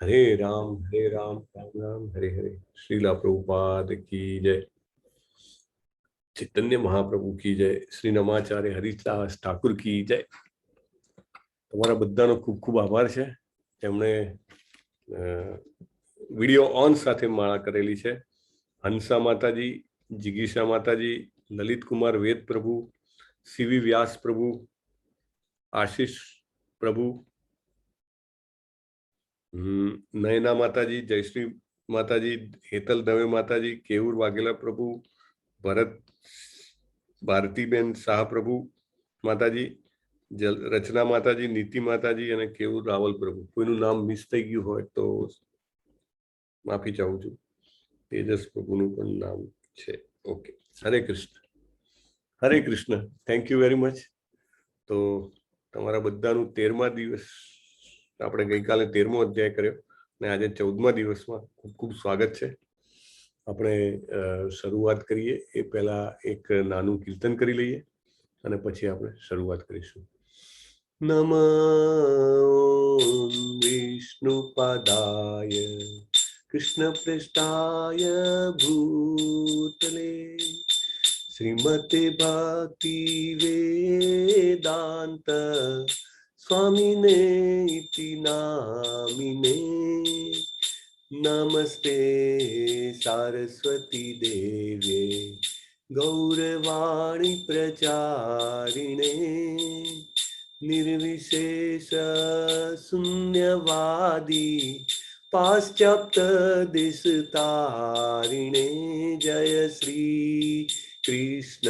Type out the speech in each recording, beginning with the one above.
हरे राम राम राम हरे हरे। श्रीला प्रभुपाद की जय। चैतन्य महाप्रभु की जय। श्री नमाचार्य हरिदास ઠાકુર की जय। તમારા બધાનો ખૂબ ખૂબ આભાર છે જેમણે વિડીયો ઓન સાથે માળા કરેલી છે। હંસા માતાજી, જિગીશા માતાજી, લલિત કુમાર વેદ પ્રભુ, સીવી વ્યાસ પ્રભુ, આશીષ પ્રભુ, નયના માતાજી, જયશ્રી माताजी, हेतल दवे माताजी, केवूर वाघेला प्रभु, भरत भारतीबेन शाह प्रभु माताजी, रचना माताजी, नीति माताजी અને કેવુર રાવલ પ્રભુ। કોઈનું નામ મિસ થઈ ગયું હોય તો માફી ચાહું છું। તેજસ પ્રભુનું પણ નામ છે। Okay, Hare Krishna Hare Krishna. Thank you very much. તો તમારા બધાનું 13મા દિવસ, આપણે ગઈકાલે 13મો અધ્યાય કર્યો ને આજે 14મા દિવસમાં ખૂબ ખૂબ સ્વાગત છે। આપણે શરૂઆત કરીએ એ પહેલા એક નાનું કીર્તન કરી લઈએ અને પછી આપણે શરૂઆત કરીશું। નમઃ વિષ્ણુપાદાય કૃષ્ણ પૃષ્ઠાય ભૂતલે શ્રીમતે ભક્તિ વેદાંત स्वामिने इति नामिने नमस्ते सारस्वती देवे गौरवाणी प्रचारिणे निर्विशेष शून्यवादी पाश्चात्य दिशतारिणे जय श्री कृष्ण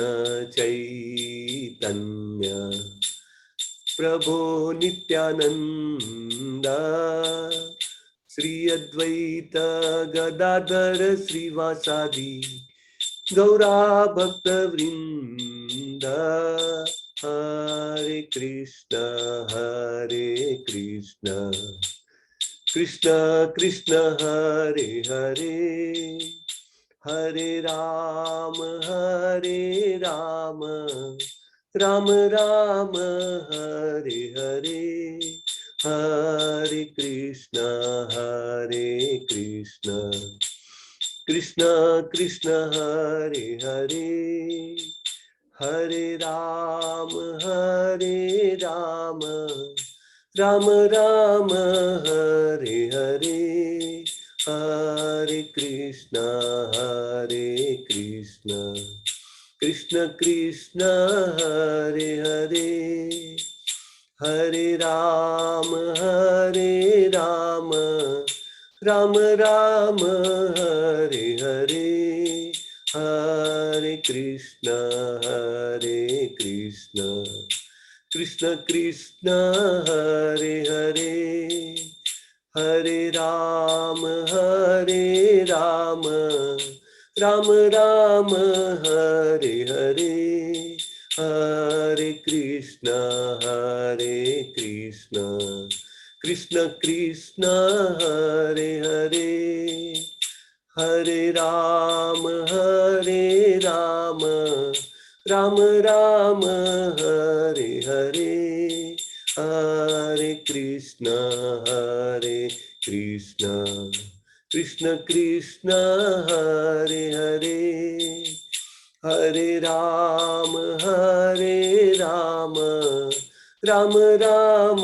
चैतन्य प्रभो नित्यानंद श्री अद्वैत गदाधर श्रीवासादि गौरा भक्त वृंद हरे कृष्ण कृष्ण कृष्ण हरे हरे हरे राम राम राम हरे हरे हरे कृष्ण कृष्ण कृष्ण हरे हरे हरे राम राम राम हरे हरे हरे कृष्ण कृष्ण कृष्ण हरे हरे हरे राम राम राम हरे हरे हरे कृष्ण कृष्ण कृष्ण हरे हरे हरे राम राम राम हरे हरे हरे कृष्ण कृष्ण कृष्ण हरे हरे हरे राम राम राम हरे हरे हरे कृष्ण कृष्ण कृष्ण हरे हरे हरे राम राम राम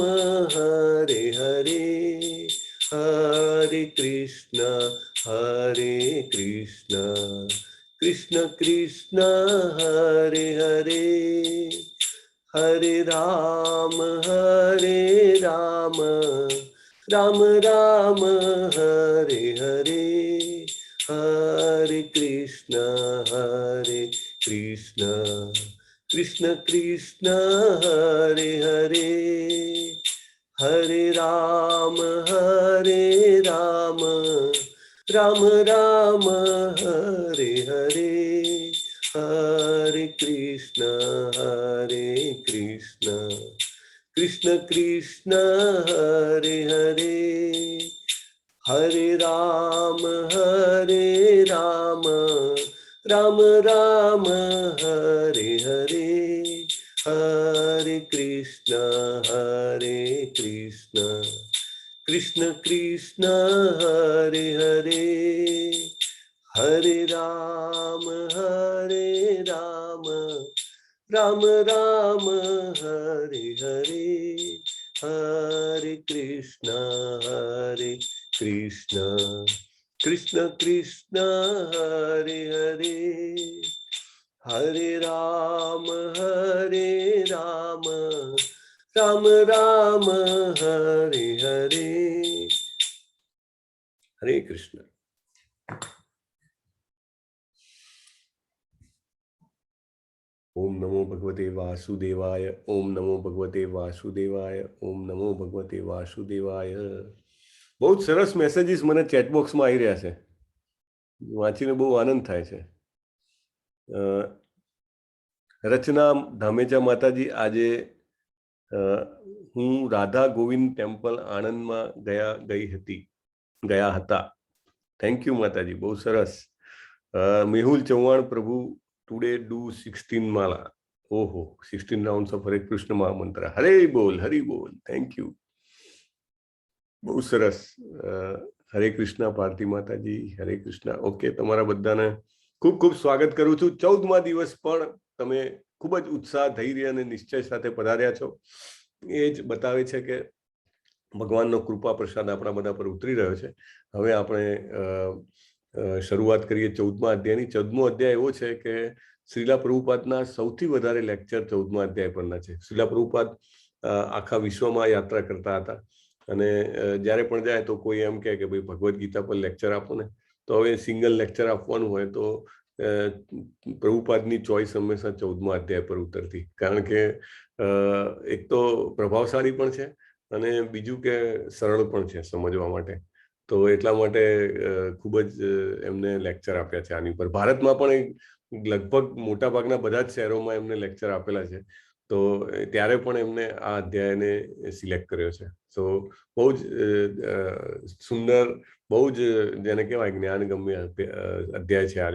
हरे हरे हरे कृष्ण कृष्ण कृष्ण हरे हरे हरे राम राम राम हरे हरे हरे कृष्ण कृष्ण कृष्ण हरे हरे हरे राम राम राम हरे हरे हरे कृष्ण कृष्ण कृष्ण हरे हरे हरे राम राम राम हरे हरे हरे कृष्ण कृष्ण कृष्ण कृष्ण हरे हरे, हरे राम राम राम हरे हरे, हरे कृष्ण कृष्ण कृष्ण हरे हरे, हरे राम राम राम हरे हरे, हरे कृष्ण। ओम नमो भगवते वासुदेवाय, ओम नमो भगवते वासुदेवाय, ओम नमो भगवते वासुदेवाय। बहुत सरस મેસેજીસ મને ચેટ બોક્સમાં આવી રહ્યા છે, વાંચીને બહુ આનંદ થાય છે। રચના ધામેચા માતાજી, આજે હું રાધા ગોવિંદ ટેમ્પલ આણંદમાં ગયા હતા। થેન્ક યુ માતાજી, બહુ સરસ। મેહુલ ચૌહાણ, પ્રભુ ટુડે ડુ 16 માલા, ઓહો 16 રાઉન્ડ્સ ઓફ હરે કૃષ્ણ મહામંત્ર, હરે બોલ હરી બોલ, થેન્ક યુ, બહુ સરસ। હરે કૃષ્ણ ભારતી માતાજી, હરે કૃષ્ણ। ઓકે, તમારા બધાને ખૂબ ખૂબ સ્વાગત કરું છું। 14મા દિવસ પણ તમે ખૂબ જ ઉત્સાહ, ધૈર્ય અને નિશ્ચય સાથે પધાર્યા છો। એ જ બતાવે છે કે ભગવાનનો કૃપા પ્રસાદ આપણા બધા પર ઉતરી રહ્યો છે। હવે આપણે શરૂઆત કરીએ 14મા અધ્યાયની। 14મો અધ્યાય એવો છે કે શ્રીલા પ્રભુપાદના સૌથી વધારે લેક્ચર 14મા અધ્યાય પરના છે। શ્રીલા પ્રભુપાદ આખા વિશ્વમાં યાત્રા કરતા હતા અને જ્યારે પણ જાય તો કોઈ એમ કહે કે ભાઈ ભગવદ્ ગીતા પર લેક્ચર આપો ને, તો હવે સિંગલ લેક્ચર આપવાનું હોય તો પ્રભુપાદની ચોઈસ હંમેશા 14મા અધ્યાય પર ઉતરતી, કારણ કે એક તો પ્રભાવશાળી પણ છે અને બીજું કે સરળ પણ છે સમજવા માટે। તો એટલા માટે ખૂબ જ એમને લેક્ચર આપ્યા છે આની પર। ભારતમાં પણ લગભગ મોટા ભાગના બધા જ શહેરોમાં એમને લેક્ચર આપેલા છે, તો ત્યારે પણ એમને આ અધ્યાયને સિલેક્ટ કર્યો છે। સો બહુ જ સુંદર, બહુ જ જેને કહેવાય જ્ઞાનગમ્ય અધ્યાય છે આ।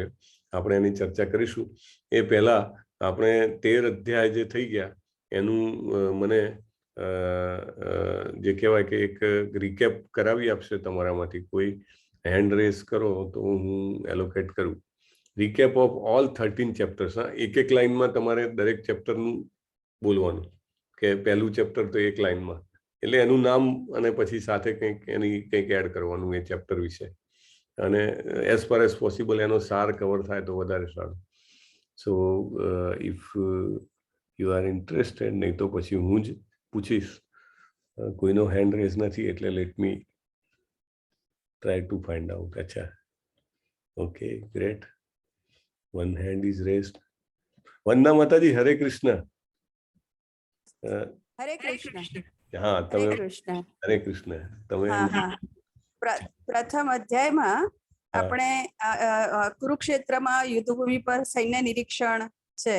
આપણે એની ચર્ચા કરીશું। એ પહેલા આપણે 13 અધ્યાય જે થઈ ગયા એનું મને જે કહેવાય કે એક રિકેપ કરાવી આપશે તમારામાંથી કોઈ? હેન્ડ રેઝ કરો તો હું એલોકેટ કરું। Recap of all 13 chapters. એક એક લાઈનમાં તમારે દરેક ચેપ્ટરનું બોલવાનું, કે પહેલું ચેપ્ટર તો એક લાઈનમાં, એટલે એનું નામ અને પછી સાથે કંઈક એડ કરવાનું એ ચેપ્ટર વિશે, અને એઝ ફાર એઝ પોસિબલ એનો સાર કવર થાય તો વધારે સારું। સો ઇફ યુ આર ઇન્ટરેસ્ટેડ, નહીં તો પછી હું જ પૂછીશ। કોઈનો હેન્ડ રેઝ નથી એટલે let me try to find out. અચ્છા, okay, great, one hand is raised. Vandana માતાજી, હરે કૃષ્ણ। હરે કૃષ્ણ। હા, તમે હરે કૃષ્ણ। તમે પ્રથમ અધ્યાયમાં આપણે કુરુક્ષેત્રમાં યુદ્ધભૂમિ પર સૈન્ય નિરીક્ષણ છે,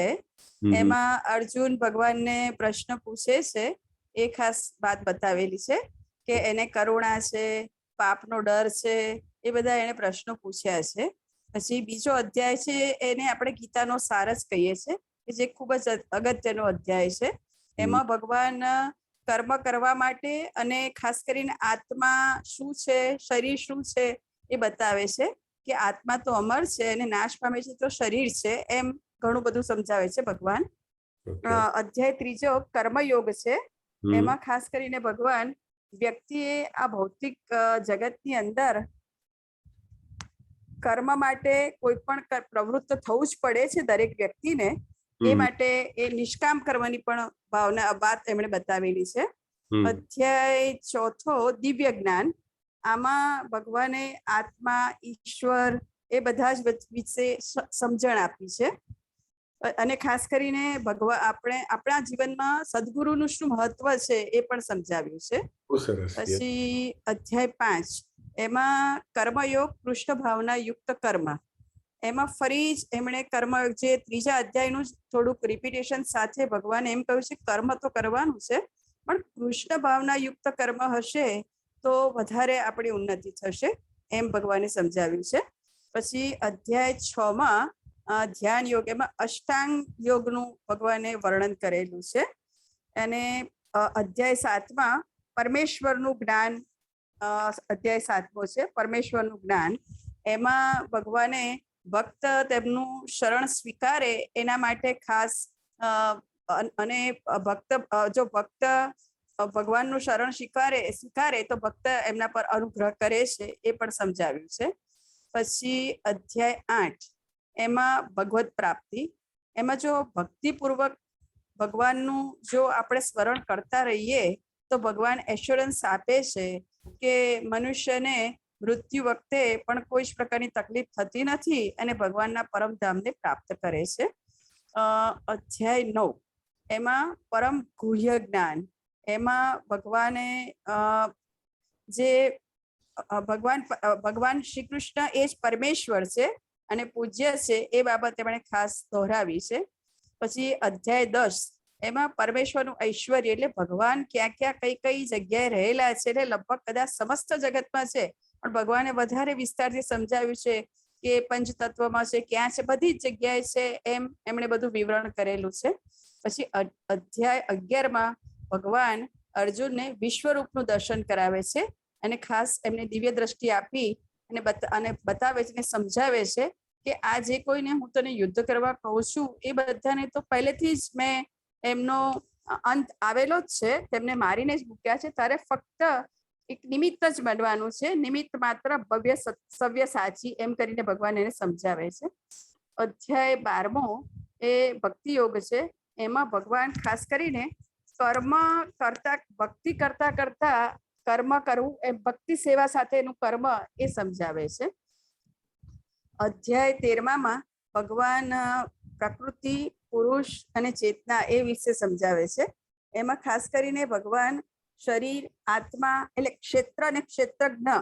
એમાં અર્જુન ભગવાનને પ્રશ્ન પૂછે છે, એ ખાસ વાત બતાવેલી છે કે એને કરુણા છે, પાપનો ડર છે, એ બધા એને પ્રશ્નો પૂછ્યા છે। પછી બીજો અધ્યાય છે એને આપણે ગીતાનો સાર જ કહીએ છીએ, કે જે ખૂબ જ અગત્યનો અધ્યાય છે। એમાં ભગવાન કર્મ કરવા માટે અને ખાસ કરીને આત્મા શું છે, શરીર શું છે એ બતાવે છે, કે આત્મા તો અમર છે અને નાશ પામે છે તો શરીર છે, એમ ઘણું બધું સમજાવે છે ભગવાન। અધ્યાય ત્રીજો કર્મયોગ છે, એમાં ખાસ કરીને ભગવાન વ્યક્તિએ આ ભૌતિક જગતની અંદર કર્મ માટે કોઈ પણ પ્રવૃત્ત થવું જ પડે છે દરેક વ્યક્તિને, એ માટે એ નિષ્કામ કરવાની પણ વાત એમણે બતાવેલી છે। અધ્યાય ચોથો દિવ્ય જ્ઞાન, આમાં ભગવાને આત્મા, ઈશ્વર એ બધા જ વિશે સમજણ આપી છે, અને ખાસ કરીને આપણે આપણા જીવનમાં સદગુરુનું શું મહત્વ છે એ પણ સમજાવ્યું છે। પછી અધ્યાય 5, એમાં કર્મયોગ, કૃષ્ણ ભાવના યુક્ત કર્મ, એમાં ફરી જ એમણે કર્મ, જે ત્રીજા અધ્યાયનું થોડુંક રિપીટેશન સાથે ભગવાને એમ કહ્યું છે કર્મ તો કરવાનું છે, પણ કૃષ્ણ ભાવના યુક્ત કર્મ હશે તો વધારે આપણી ઉન્નતિ થશે, એમ ભગવાને સમજાવ્યું છે। પછી અધ્યાય 6માં ધ્યાન યોગ, એમાં અષ્ટાંગ યોગનું ભગવાને વર્ણન કરેલું છે। અને અધ્યાય 7માં પરમેશ્વરનું જ્ઞાન અધ્યાય 7મો છે પરમેશ્વરનું જ્ઞાન. એમાં ભગવાને ભક્ત તેમનું શરણ સ્વીકારે એના માટે ખાસ અને જો ભક્ત ભગવાનનું શરણ સ્વીકારે તો ભક્ત એમના પર અનુગ્રહ કરે છે એ પણ સમજાવ્યું છે. પછી અધ્યાય 8 એમાં ભગવત પ્રાપ્તિ. એમાં જો ભક્તિપૂર્વક ભગવાનનું જો આપણે સ્મરણ કરતા રહીએ તો ભગવાન એશ્યોરન્સ આપે છે કે મનુષ્યને મૃત્યુ વખતે પણ કોઈ જ પ્રકારની તકલીફ થતી નથી અને ભગવાનના પરમધામને પ્રાપ્ત કરે છે. અધ્યાય 9 એમાં પરમ ગુહ્ય જ્ઞાન. એમાં ભગવાને જે ભગવાન શ્રી કૃષ્ણ એ જ પરમેશ્વર છે અને પૂજ્ય છે એ બાબત એમણે ખાસ દોહરાવી છે. પછી અધ્યાય 10 એમાં પરમેશ્વરનું ઐશ્વર્ય એટલે ભગવાન ક્યાં ક્યાં કઈ જગ્યાએ રહેલા છે એટલે લગભગ કદાચ સમસ્ત જગતમાં છે પણ ભગવાને વધારે વિસ્તારથી સમજાવ્યું છે કે પંચતત્વમાં છે, ક્યાં છે, બધી જ જગ્યાએ છે એમ એમણે બધું વિવરણ કરેલું છે. પછી અધ્યાય 11માં ભગવાન અર્જુનને વિશ્વરૂપનું દર્શન કરાવે છે અને ખાસ એમને દિવ્ય દ્રષ્ટિ આપી અને બતાવે છે અને સમજાવે છે કે આ જે કોઈને હું તને યુદ્ધ કરવા કહું છું એ બધાને તો પહેલેથી જ મેં એમનો અંત આવેલો જ છે, તેમને મારીને જ મૂક્યા છે. તારે ફક્ત એક નિમિત્ત જ બનવાનું છે, નિમિત્ત માત્ર ભવ્ય સવ્ય સાચી એમ કરીને ભગવાન એને સમજાવે છે. અધ્યાય 12મો એ ભક્તિ યોગ છે. એમાં ભગવાન ખાસ કરીને ભક્તિ કરતા કર્મ કરવું એ ભક્તિ સેવા સાથેનું કર્મ એ સમજાવે છે. અધ્યાય 13માં ભગવાન પ્રકૃતિ, પુરુષ અને ચેતના એ વિશે સમજાવે છે. એમાં ખાસ કરીને ભગવાન શરીર, આત્મા એટલે ક્ષેત્ર અને ક્ષેત્રજ્ઞ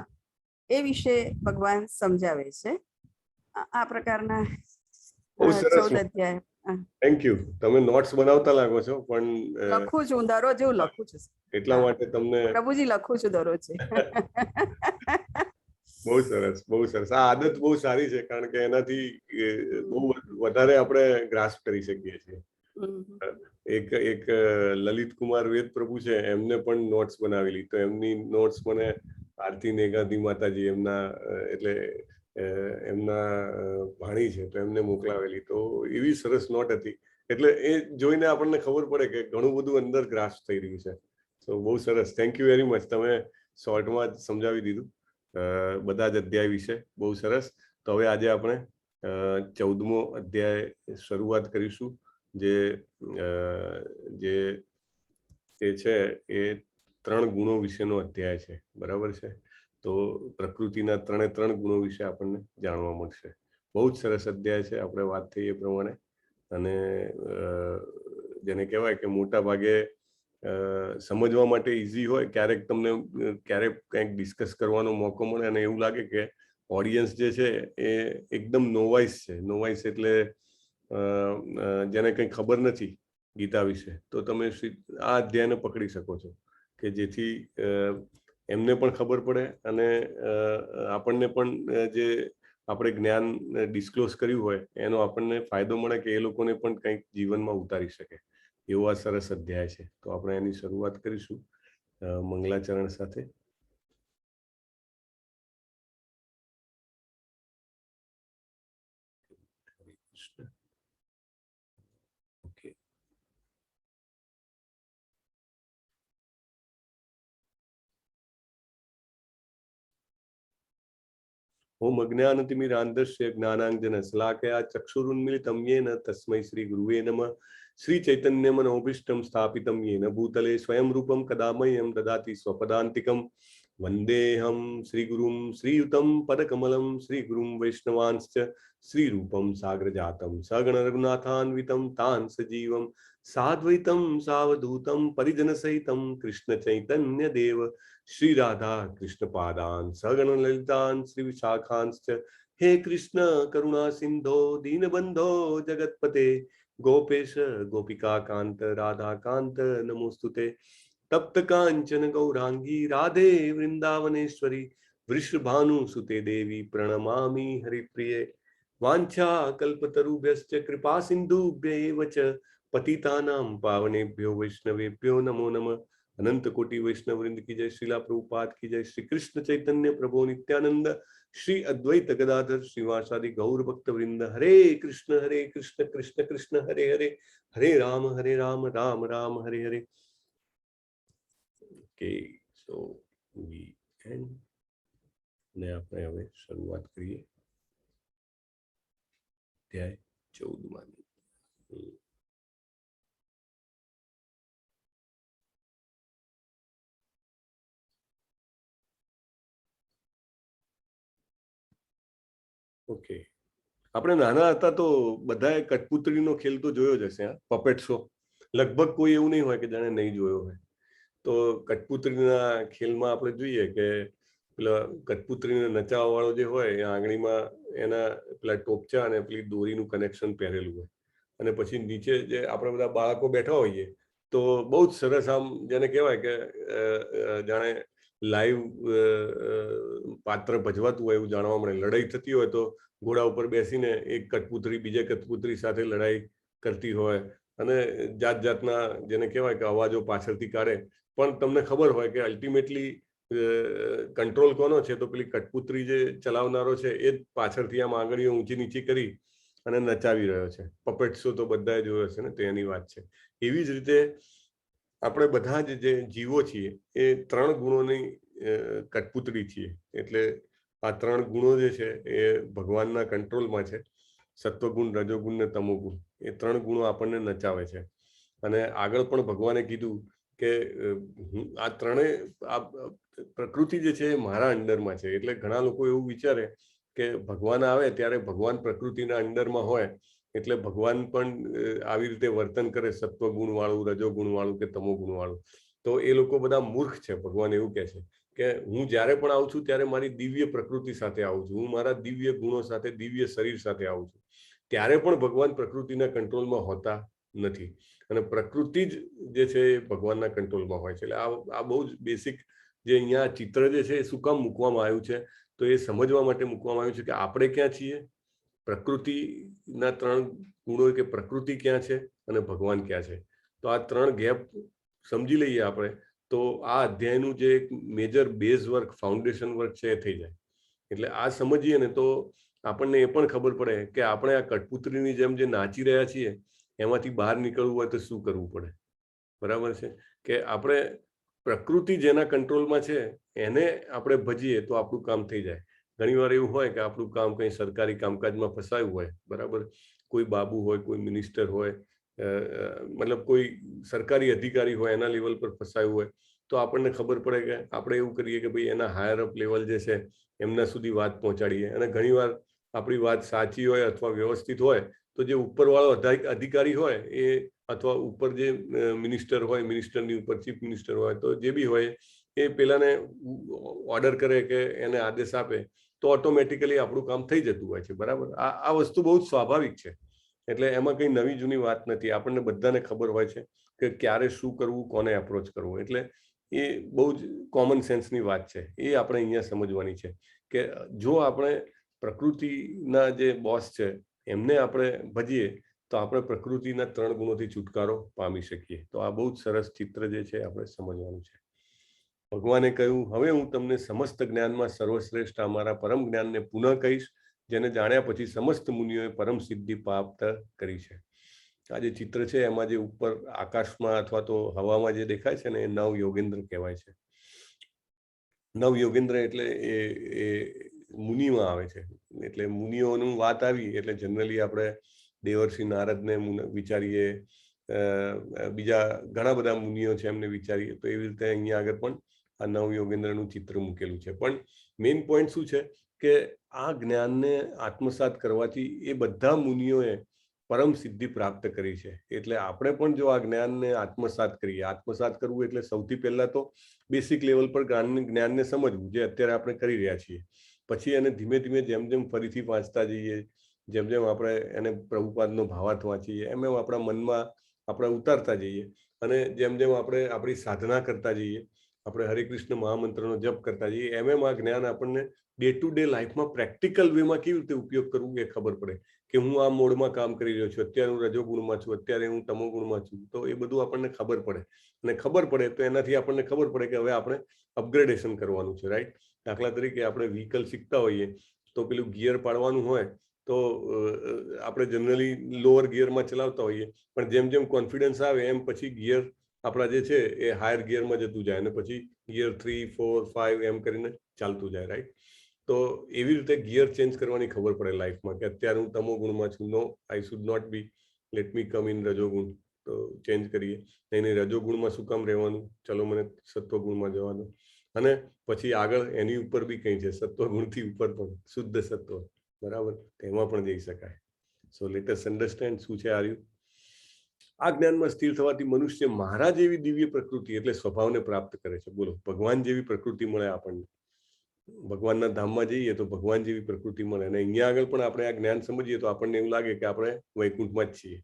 એ વિશે ભગવાન સમજાવે છે. આ પ્રકારના 14 અધ્યાય. Thank you. તમે નોટ્સ બનાવતા લાગો છો પણ લખું છું, દરરોજ એવું લખું છું એટલા માટે તમને પ્રભુજી લખું છું દરરોજ. બહુ સરસ, બહુ સરસ. આ આદત બહુ સારી છે કારણ કે એનાથી બહુ વધારે આપણે ગ્રાસ્પ કરી શકીએ છીએ. એક લલિત કુમાર વેદ પ્રભુ છે, એમને પણ નોટ્સ બનાવેલી, તો એમની નોટ્સ મને આરતી નેગાદી માતાજી એમના એટલે એમના ભાણી છે તો એમને મોકલાવેલી, તો એવી સરસ નોટ હતી. એટલે એ જોઈને આપણને ખબર પડે કે ઘણું બધું અંદર ગ્રાસ્પ થઈ રહ્યું છે. તો બહુ સરસ, થેન્ક યુ વેરી મચ. તમે શોર્ટમાં જ સમજાવી દીધું બધા જ અધ્યાય વિશે. બહુ સરસ. તો હવે આજે આપણે 14મો અધ્યાય શરૂઆત કરીશું, જે છે એ 3 ગુણો વિશેનો અધ્યાય છે. બરાબર છે? તો પ્રકૃતિના 3 ગુણો વિશે આપણને જાણવા મળશે. બહુ જ સરસ અધ્યાય છે, આપણે વાત થઈ એ પ્રમાણે. અને જેને કહેવાય કે મોટા ભાગે સમજવા માટે ઈઝી હોય, ક્યારેક તમને કંઈક ડિસ્કસ કરવાનો મોકો મળે અને એવું લાગે કે ઓડિયન્સ જે છે એ એકદમ નોવાઇસ છે. નોવાઇસ એટલે જેને કંઈ ખબર નથી ગીતા વિશે, તો તમે આ અધ્યાયને પકડી શકો છો કે જેથી એમને પણ ખબર પડે અને આપણને પણ જે આપણે જ્ઞાન ડિસ્ક્લોઝ કર્યું હોય એનો આપણને ફાયદો મળે કે એ લોકોને પણ કંઈક જીવનમાં ઉતારી શકે. એવો આ સરસ અધ્યાય છે. તો આપણે એની શરૂઆત કરીશું મંગલાચરણ સાથે. ઓકે. ઓમ અજ્ઞાનતિમિરાન્ધસ્ય જ્ઞાનાંજનશલાકયા ચક્ષુરુન્મિલિतं येन તસ્मै શ્રી ગુરુવે નમઃ. શ્રી ચૈતન્યમનોભીષ્ટં સ્થાપિतं येन ભૂતલે સ્વયં રૂપં કદા મह्यं દદાતિ સ્વપદાન્તિકં. વંદેહમ શ્રીગુરું શ્રીયુतं પદકમલં શ્રીગુરું વૈષ્ણવાંશ્ચ શ્રીરૂપં સાગ્રજાतं સગણ રઘુનાથાન્વિतं તાન સજીવં સાદ્વૈतं સાવધૂतं પરિજનસહિतं કૃષ્ણ ચૈતન્ય દેવ શ્રી રાધા કૃષ્ણ પાદાન સગણ લલિતાન શ્રી વિશાખાંશ્ચ. હે કૃષ્ણ કરુણા સિંધો દીનબંધો જગતપતે ગોપેશ ગોપિકા કાંત રાધા કાંત નમોસ્તુતે. તપ્ત કાંચન ગૌરાંગી રાધે વૃંદાવનેશ્વરી વૃષભાનુસુતે દેવી પ્રણમામિ હરિપ્રિયે. વાંછા કલ્પતરુભ્યશ્ચ કૃપા સિંધુભ્યૈવ ચ પતિતાનાં પાવનેભ્યો વૈષ્ણવેભ્યો નમો નમઃ. अनंत कोटि वैष्णव वृंद की जय, श्रीला प्रभुपाद की जय, श्री कृष्ण चैतन्य प्रभु नित्यानंद, श्री अद्वैत गदाधर श्रीवासादि गौर भक्त वृंद। हरे कृष्ण कृष्ण कृष्ण हरे हरे, हरे Ram Ram Ram Hare Hare. Okay, so we and ने આપણે હવે શરૂઆત કરીએ અધ્યાય 14 માં। ઓકે, આપણે નાના હતા તો બધાએ કઠપુતળીનો ખેલ તો જોયો જ હશે, પપેટ શો। લગભગ કોઈ એવું નહીં હોય કે જાણે નહીં જોયો હોય। તો કઠપુતળીના ખેલમાં આપણે જોઈએ કે પેલા કઠપુતળીને નચાવવા વાળો જે હોય એ આંગળીમાં એના પેલા ટોપચા અને પેલી દોરીનું કનેક્શન પહેરેલું હોય, અને પછી નીચે જે આપણે બધા બાળકો બેઠા હોઈએ તો બહુ જ સરસ, આમ જેને કહેવાય કે જાણે લાઈવ પાત્ર ભજવાતું હોય એવું જાણવા મળે। લડાઈ થતી હોય તો ઘોડા ઉપર બેસીને એક કઠપુતળી બીજા કઠપુતળી સાથે લડાઈ કરતી હોય, અને જાત જાતના જેને કહેવાય કે અવાજો પાછળથી કાઢે, પણ તમને ખબર હોય કે અલ્ટિમેટલી કંટ્રોલ કોનો છે, તો પેલી કઠપુતળી જે ચલાવનારો છે એ જ પાછળથી આમ આંગળીઓ ઊંચી નીચી કરી અને નચાવી રહ્યો છે। પપેટ શો તો બધાએ જોયો હશે ને, તો એની વાત છે। એવી જ રીતે આપણે બધા જ જે જીવો છીએ એ 3 ગુણોની કઠપુતળી છીએ। એટલે આ 3 ગુણો જે છે એ ભગવાનના કંટ્રોલમાં છે। સત્વગુણ, રજોગુણ ને તમોગુણ, એ 3 ગુણો આપણને નચાવે છે। અને આગળ પણ ભગવાને કીધું કે આ ત્રણેય પ્રકૃતિ જે છે એ મારા અંડરમાં છે। એટલે ઘણા લોકો એવું વિચારે કે ભગવાન આવે ત્યારે ભગવાન પ્રકૃતિના અંડરમાં હોય એટલે ભગવાન પણ આવી રીતે વર્તન કરે, સત્વગુણ વાળું, રજોગુણ વાળું કે તમોગુણ વાળું। તો એ લોકો બધા મૂર્ખ છે। ભગવાન એવું કહે છે કે હું જ્યારે પણ આવું છું ત્યારે મારી દિવ્ય પ્રકૃતિ સાથે આવું છું, હું મારા દિવ્ય ગુણો સાથે, દિવ્ય શરીર સાથે આવું છું। ત્યારે પણ ભગવાન પ્રકૃતિના કંટ્રોલમાં હોતા નથી, અને પ્રકૃતિ જ જે છે એ ભગવાનના કંટ્રોલમાં હોય છે। એટલે આ બહુ જ બેસિક જે અહીંયા ચિત્ર જે છે એ શું કામ મૂકવામાં આવ્યું છે, તો એ સમજવા માટે મૂકવામાં આવ્યું છે કે આપણે ક્યાં છીએ, પ્રકૃતિના 3 ગુણો કે પ્રકૃતિ ક્યાં છે અને ભગવાન ક્યાં છે। તો આ 3 ગેપ સમજી લઈએ આપણે તો આ અધ્યાયનું જે એક major base work, foundation work છે એ થઈ જાય। એટલે આ સમજીએ ને તો આપણને એ પણ ખબર પડે કે આપણે આ કઠપુતળીની જેમ જે નાચી રહ્યા છીએ એમાંથી બહાર નીકળવું હોય તો શું કરવું પડે। બરાબર છે કે આપણે પ્રકૃતિ જેના કંટ્રોલમાં છે એને આપણે ભજીએ તો આપણું કામ થઈ જાય। ઘણીવાર એવું હોય કે આપણું કામ કંઈ સરકારી કામકાજમાં ફસાયું હોય, બરાબર, કોઈ બાબુ હોય, કોઈ મિનિસ્ટર હોય, મતલબ કોઈ સરકારી અધિકારી હોય એના લેવલ પર ફસાયું હોય, તો આપણને ખબર પડે કે આપણે એવું કરીએ કે ભાઈ એના હાયર અપ લેવલ જે છે એમના સુધી વાત પહોંચાડીએ। અને ઘણીવાર આપણી વાત સાચી હોય અથવા વ્યવસ્થિત હોય તો જે ઉપરવાળો અધિકારી હોય એ અથવા ઉપર જે મિનિસ્ટર હોય, મિનિસ્ટરની ઉપર ચીફ મિનિસ્ટર હોય, તો જે બી હોય એ પેલાને ઓર્ડર કરે કે એને આદેશ આપે તો ઓટોમેટિકલી આપણું કામ થઈ જતું હોય છે। બરાબર, આ વસ્તુ બહુ જ સ્વાભાવિક છે। એટલે એમાં કંઈ નવી જૂની વાત નથી, આપણને બધાને ખબર હોય છે કે ક્યારે શું કરવું, કોને એપ્રોચ કરવું। એટલે એ બહુ જ કોમન સેન્સની વાત છે, એ આપણે અહીંયા સમજવાની છે કે જો આપણે પ્રકૃતિના જે બોસ છે એમને આપણે ભજીએ તો આપણે પ્રકૃતિના 3 ગુણોથી છુટકારો પામી શકીએ। તો આ બહુ જ સરસ ચિત્ર જે છે આપણે સમજવાનું છે। ભગવાને કહ્યું, હવે હું તમને સમસ્ત જ્ઞાનમાં સર્વશ્રેષ્ઠ અમારા પરમ જ્ઞાનને પુનઃ કહીશ, જેને જાણ્યા પછી સમસ્ત મુનિઓએ પરમ સિદ્ધિ પ્રાપ્ત કરી છે। આ જે ચિત્ર છે એમાં જે ઉપર આકાશમાં અથવા તો હવામાં જે દેખાય છે ને એ 9 યોગેન્દ્ર કહેવાય છે। 9 યોગેન્દ્ર એટલે એ મુનિમાં આવે છે। એટલે મુનિઓનું વાત આવી એટલે જનરલી આપણે દેવર્ષિ નારદને વિચારીએ, બીજા ઘણા બધા મુનિઓ છે એમને વિચારીએ, તો એવી રીતે અહીંયા આગળ પણ આ 9 યોગેન્દ્રનું ચિત્ર મૂકેલું છે। પણ મેઇન પોઈન્ટ શું છે કે આ જ્ઞાનને આત્મસાત કરવાથી એ બધા મુનિઓએ પરમ સિદ્ધિ પ્રાપ્ત કરી છે। એટલે આપણે પણ જો આ જ્ઞાનને આત્મસાત કરીએ, આત્મસાત કરવું એટલે સૌથી પહેલા તો બેસિક લેવલ પર જ્ઞાનને સમજવું, જે અત્યારે આપણે કરી રહ્યા છીએ। પછી એને ધીમે ધીમે જેમ જેમ ફરીથી વાંચતા જઈએ, જેમ જેમ આપણે એને પ્રભુપાદનો ભાવાર્થ વાંચીએ, એમ એમ આપણા મનમાં આપણે ઉતારતા જઈએ, અને જેમ જેમ આપણે આપણી સાધના કરતા જઈએ, આપણે હરે કૃષ્ણ મહામંત્રનો જપ કરતા જઈએ, એમ એમ આ જ્ઞાન આપણને ડે ટુ ડે લાઈફમાં પ્રેક્ટિકલ વેમાં કેવી રીતે ઉપયોગ કરવું એ ખબર પડે કે હું આ મોડમાં કામ કરી રહ્યો છું, અત્યારે હું રજોગુણમાં છું, અત્યારે હું તમોગુણમાં છું. તો એ બધું આપણને ખબર પડે, અને ખબર પડે તો એનાથી આપણને ખબર પડે કે હવે આપણે અપગ્રેડેશન કરવાનું છે, રાઈટ? દાખલા તરીકે આપણે વ્હીકલ શીખતા હોઈએ તો પેલું ગિયર પાડવાનું હોય તો આપણે જનરલી લોઅર ગિયરમાં ચલાવતા હોઈએ, પણ જેમ જેમ કોન્ફિડન્સ આવે એમ પછી ગિયર આપણા જે છે એ હાયર ગિયરમાં જતું જાય, અને પછી ગિયર 3, 4, 5 એમ કરીને ચાલતું જાય, રાઈટ? તો એવી રીતે ગિયર ચેન્જ કરવાની ખબર પડે લાઈફમાં કે અત્યારે હું તમો ગુણમાં છું, no I should not be, let me come in રજોગુણ. તો ચેન્જ કરીએ, નહીં રજોગુણમાં શું કામ રહેવાનું, ચલો મને સત્વગુણમાં જવાનું. અને પછી આગળ એની ઉપર બી કંઈ છે, સત્વગુણથી ઉપર પણ શુદ્ધ સત્વ, બરાબર, તેમાં પણ જઈ શકાય. સો લેટ અસ અન્ડરસ્ટેન્ડ શું છે આર્યું. આ જ્ઞાનમાં સ્થિર થવાથી મનુષ્ય મારા જેવી દિવ્ય પ્રકૃતિ એટલે સ્વભાવને પ્રાપ્ત કરે છે. બોલો, ભગવાન જેવી પ્રકૃતિ મળે આપણને. ભગવાનના ધામમાં જઈએ તો ભગવાન જેવી પ્રકૃતિ મળે, અને અહીંયા આગળ પણ આપણે આ જ્ઞાન સમજીએ તો આપણને એવું લાગે કે આપણે વૈકુંઠમાં જ છીએ.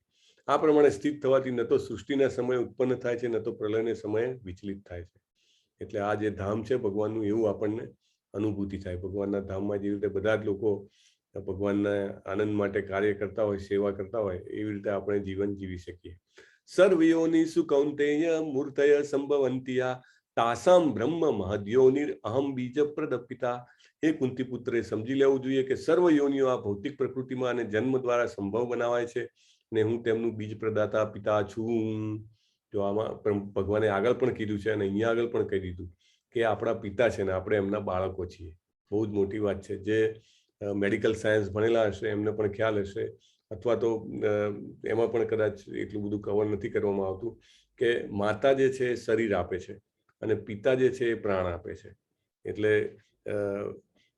આ પ્રમાણે સ્થિત થવાથી ન તો સૃષ્ટિના સમયે ઉત્પન્ન થાય છે, ન તો પ્રલયના સમયે વિચલિત થાય છે. એટલે આ જે ધામ છે ભગવાનનું, એવું આપણને અનુભૂતિ થાય. ભગવાનના ધામમાં જેવી રીતે બધા જ લોકો ભગવાનના આનંદ માટે કાર્ય કરતા હોય, સેવા કરતા હોય, એવી રીતે આપણે જીવન જીવી શકીએ. સર્વયોનિષુ કૌંતેય મૂર્તય સંભવંતિયા તાસામ બ્રહ્મ મહદ્યોનિર અહમ બીજ પ્રદપિતા. એ કુંતી પુત્રે સમજી લેવું જોઈએ કે સર્વ યોનિઓ આ ભૌતિક પ્રકૃતિમાં અને જન્મ દ્વારા સંભવ બનાવાય છે, ને હું તેમનું બીજ પ્રદાતા પિતા છું. જો આમાં ભગવાને આગળ પણ કીધું છે અને અહીંયા આગળ પણ કહી દીધું કે આપણા પિતા છે ને આપણે એમના બાળકો છીએ. બહુ જ મોટી વાત છે. જે મેડિકલ સાયન્સ ભણેલા હશે એમને પણ ખ્યાલ હશે, અથવા તો એમાં પણ કદાચ એટલું બધું કવર નથી કરવામાં આવતું કે માતા જે છે એ શરીર આપે છે અને પિતા જે છે એ પ્રાણ આપે છે. એટલે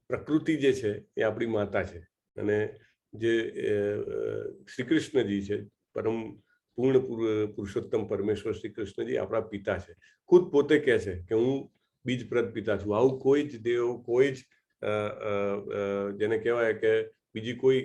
પ્રકૃતિ જે છે એ આપણી માતા છે, અને જે શ્રી કૃષ્ણજી છે, પરમ પૂર્ણ પુરુષોત્તમ પરમેશ્વર શ્રી કૃષ્ણજી આપણા પિતા છે. ખુદ પોતે કહે છે કે હું બીજપ્રદ પિતા છું. આવું કોઈ જ દેવ, કોઈ જ જેને કહેવાય કે બીજી કોઈ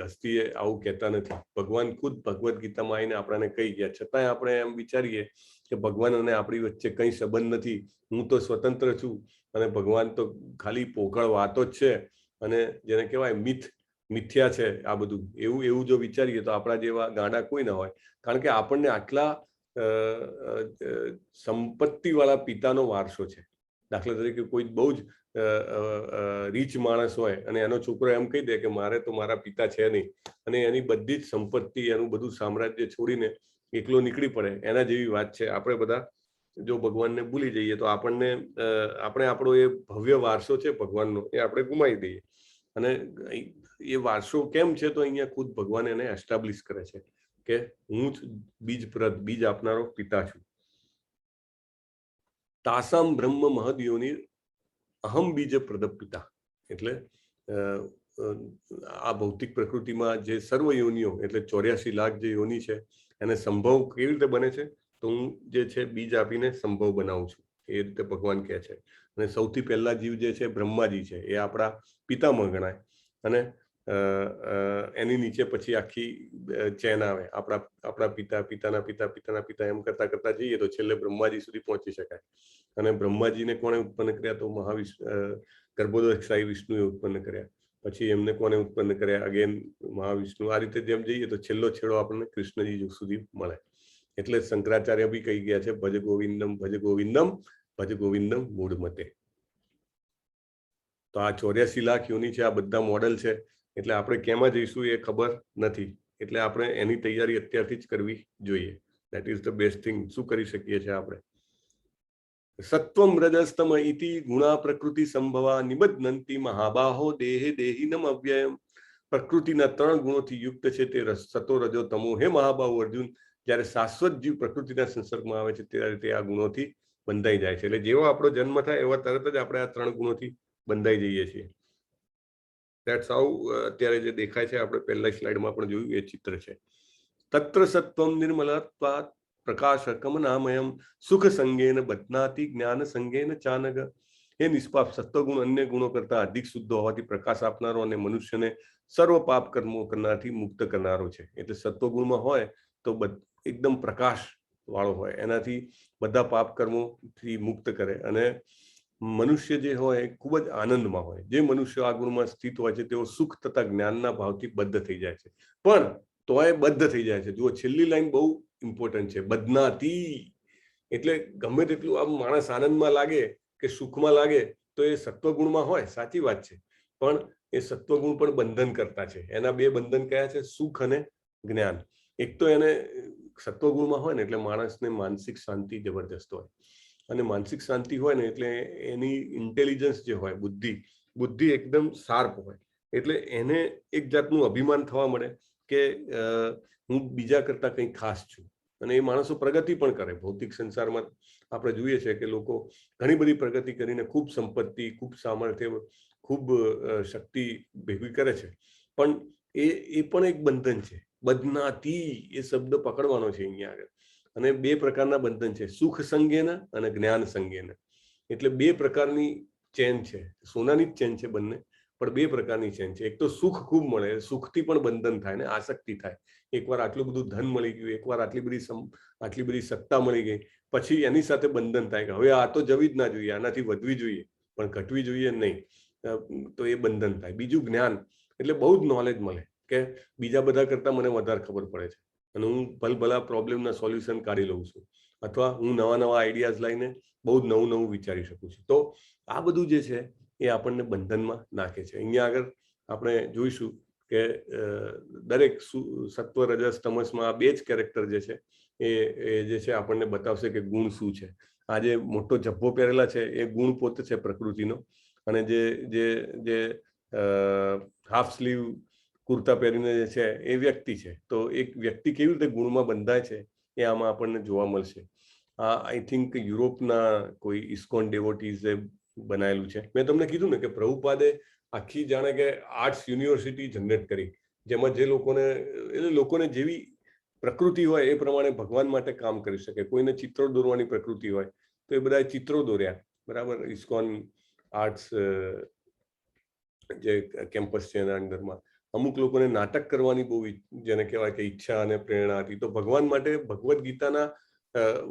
હસ્તીએ આવું કહેતા નથી. ભગવાન ખુદ ભગવદ્ ગીતામાં આવીને આપણને કહી ગયા, છતાંય આપણે એમ વિચારીએ કે ભગવાન અને આપણી વચ્ચે કંઈ સંબંધ નથી, હું તો સ્વતંત્ર છું અને ભગવાન તો ખાલી પોકળ વાતો જ છે, અને જેને કહેવાય મિથ્યા છે આ બધું. એવું જો વિચારીએ તો આપણા જેવા ગાંડા કોઈ ના હોય. કારણ કે આપણને આટલા સંપત્તિવાળા પિતાનો વારસો છે. દાખલા તરીકે કોઈ બહુ જ રીચ માણસ હોય અને એનો છોકરો એમ કહી દે કે મારે તો મારા પિતા છે નહીં, અને એની બધી જ સંપત્તિ, એનું બધું સામ્રાજ્ય છોડીને એકલો નીકળી પડે, એના જેવી વાત છે. આપણે બધા જો ભગવાનને ભૂલી જઈએ તો આપણે આપણો એ ભવ્ય વારસો છે ભગવાનનો, એ આપણે ગુમાવી દઈએ. અને એ વારસો કેમ છે તો અહીંયા ખુદ ભગવાન એને એસ્ટાબ્લિશ કરે છે કે હું જ બીજપ્રદ, બીજ આપનારો પિતા છું. તાસામ બ્રહ્મ મહદ્યોનિ અહમ બીજ પ્રદપિતા. એટલે આ ભૌતિક પ્રકૃતિમાં જે સર્વ યોનિઓ એટલે 84 લાખ જે યોનિ છે એને સંભવ કેવી રીતે બને છે? તો હું જે છે બીજ આપીને સંભવ બનાવું છું, એ રીતે ભગવાન કહે છે. અને સૌથી પહેલા જીવ જે છે બ્રહ્માજી છે, એ આપણા પિતામહ ગણાય. અને એની નીચે પછી આખી ચેન આવે, આપણા પિતા, પિતાના પિતા, પિતાના પિતા, એમ કરતા કરતા જઈએ તો છેલ્લે બ્રહ્માજી સુધી પહોંચી શકાય. અને બ્રહ્માજીને કોણે ઉત્પન્ન કર્યા? તો ગર્ભોદકશાહી વિષ્ણુએ ઉત્પન્ન કર્યા. પછી એમને કોને ઉત્પન્ન કર્યા? અગેન મહાવિષ્ણુ. આ રીતે જેમ જઈએ તો છેલ્લો છેડો આપણને કૃષ્ણજી સુધી મળે. એટલે શંકરાચાર્ય બી કહી ગયા છે, ભજ ગોવિંદમ, ભજ ગોવિંદમ, ભજ ગોવિંદમ મૂળમતે. તો આ 84 લાખ યોની છે, આ બધા મોડલ છે. એટલે આપણે કેમાં જઈશું એ ખબર નથી, એટલે આપણે એની તૈયારી અત્યારથી જ કરવી જોઈએ. That is the best thing. શું કરી શકીએ છીએ આપણે? સત્વમ રજસ્તમ ઇતિ ગુણા પ્રકૃતિ સંભવા નિબધ્નંતિ મહાબાહો દેહે દેહિનમ અવ્યયમ. પ્રકૃતિના 3 ગુણોથી યુક્ત છે તે સતો રજો તમો. હે મહાબાહુ અર્જુન, જ્યારે શાશ્વત જીવ પ્રકૃતિના સંસર્ગમાં આવે છે ત્યારે તે આ ગુણોથી બંધાઈ જાય છે. એટલે જેવો આપણો જન્મ થાય એવા તરત જ આપણે આ 3 ગુણોથી બંધાઈ જઈએ છીએ. ધેટ્સ હાઉ અત્યારે જે દેખાય છે, આપણે પહેલા સ્લાઇડમાં પણ જોયું એ ચિત્ર છે. તત્ર સત્વમ નિર્મલત્વાત પ્રકાશકમ નામયમ સુખ સંગેન બધનાતિ જ્ઞાન સંગેન ચાનગ. એ નિષ્પાપ સત્વગુણ અન્ય ગુણો કરતા અધિક શુદ્ધ હોવાથી પ્રકાશ આપનારો અને મનુષ્યને સર્વ પાપ કર્મો કરનારથી મુક્ત કરનારો છે. એટલે સત્વગુણમાં હોય તો એકદમ પ્રકાશ વાળો હોય, એનાથી બધા પાપ કર્મોથી મુક્ત કરે. અને મનુષ્ય જે હોય એ ખૂબ જ આનંદમાં હોય. જે મનુષ્ય આ ગુણમાં સ્થિત હોય છે તેઓ સુખ તથા જ્ઞાનના ભાવથી બદ્ધ થઈ જાય છે. પણ તોય બદ્ધ થઈ જાય છે. જુઓ, છેલ્લી લાઈન બહુ ઇમ્પોર્ટન્ટ છે, બદનાતી. એટલે ગમે તેટલું આમ માણસ આનંદમાં લાગે કે સુખમાં લાગે તો એ સત્વગુણમાં હોય, સાચી વાત છે, પણ એ સત્વગુણ પણ બંધન કરતા છે. એના બે બંધન કયા છે? સુખ અને જ્ઞાન. એક તો એને સત્વગુણમાં હોય ને એટલે માણસને માનસિક શાંતિ જબરદસ્ત હોય, અને માનસિક શાંતિ હોય ને એટલે એની ઇન્ટેલિજન્સ જે હોય, બુદ્ધિ એકદમ શાર્પ હોય. એટલે એને એક જાતનું અભિમાન થવા મળે કે હું બીજા કરતા કંઈ ખાસ છું. અને એ માણસો પ્રગતિ પણ કરે. ભૌતિક સંસારમાં આપણે જોઈએ છે કે લોકો ઘણી બધી પ્રગતિ કરીને ખૂબ સંપત્તિ, ખૂબ સામર્થ્ય, ખૂબ શક્તિ ભેગી કરે છે, પણ એ પણ એક બંધન છે. બદનાતી એ શબ્દ પકડવાનો છે અહીંયા આગળ. અને બે પ્રકારના બંધન છે, સુખ સંગેના અને જ્ઞાન સંગેના. એટલે બે પ્રકારની ચેન છે, સોનાની જ ચેન છે બંને, પણ બે પ્રકારની ચેન છે. એક તો સુખ ખૂબ મળે, સુખથી પણ બંધન થાય ને આસક્તિ થાય. એકવાર આટલું બધું ધન મળી ગયું, એકવાર આટલી બધી સત્તા મળી ગઈ, પછી એની સાથે બંધન થાય કે હવે આ તો જવી જ ના જોઈએ, આનાથી વધવી જોઈએ પણ ઘટવી જોઈએ નહીં, તો એ બંધન થાય. બીજું જ્ઞાન, એટલે બહુ જ નોલેજ મળે કે બીજા બધા કરતા મને વધારે ખબર પડે છે અને હું ભલભલા પ્રોબ્લેમના સોલ્યુશન કાઢી લઉં છું, અથવા હું નવા આઈડિયાઝ લઈને બહુ જ નવું વિચારી શકું છું. તો આ બધું જે છે એ આપણને બંધનમાં નાખે છે. અહીંયા આગળ આપણે જોઈશું કે દરેક સત્વ, રજસ, તમસમાં આ બે જ કેરેક્ટર જે છે એ જે છે આપણને બતાવશે કે ગુણ શું છે. આ જે મોટો જબ્બો પહેરેલા છે એ ગુણ પોતે છે પ્રકૃતિનો, અને જે હાફ સ્લીવ કુર્તા પહેરીને જે છે એ વ્યક્તિ છે. તો એક વ્યક્તિ કેવી રીતે ગુણમાં બંધાય છે એ આમાં આપણને જોવા મળશે. આ આઈ થિંક યુરોપના કોઈ ઇસ્કોન ડેવોટીઝે બનાવેલું છે. મેં તમને કીધું ને કે પ્રભુપાદે આખી જાણે કે આર્ટ્સ યુનિવર્સિટી જનરેટ કરી, જેમાં જે લોકોને જેવી પ્રકૃતિ હોય એ પ્રમાણે ભગવાન માટે કામ કરી શકે. કોઈને ચિત્રો દોરવાની પ્રકૃતિ હોય તો એ બધા ચિત્રો દોર્યા, બરાબર. ઇસ્કોન આર્ટ્સ જે કેમ્પસ છે એના અંદરમાં અમુક લોકોને નાટક કરવાની બહુ, જેને કહેવાય કે ઈચ્છા અને પ્રેરણા હતી, તો ભગવાન માટે ભગવદ્ ગીતાના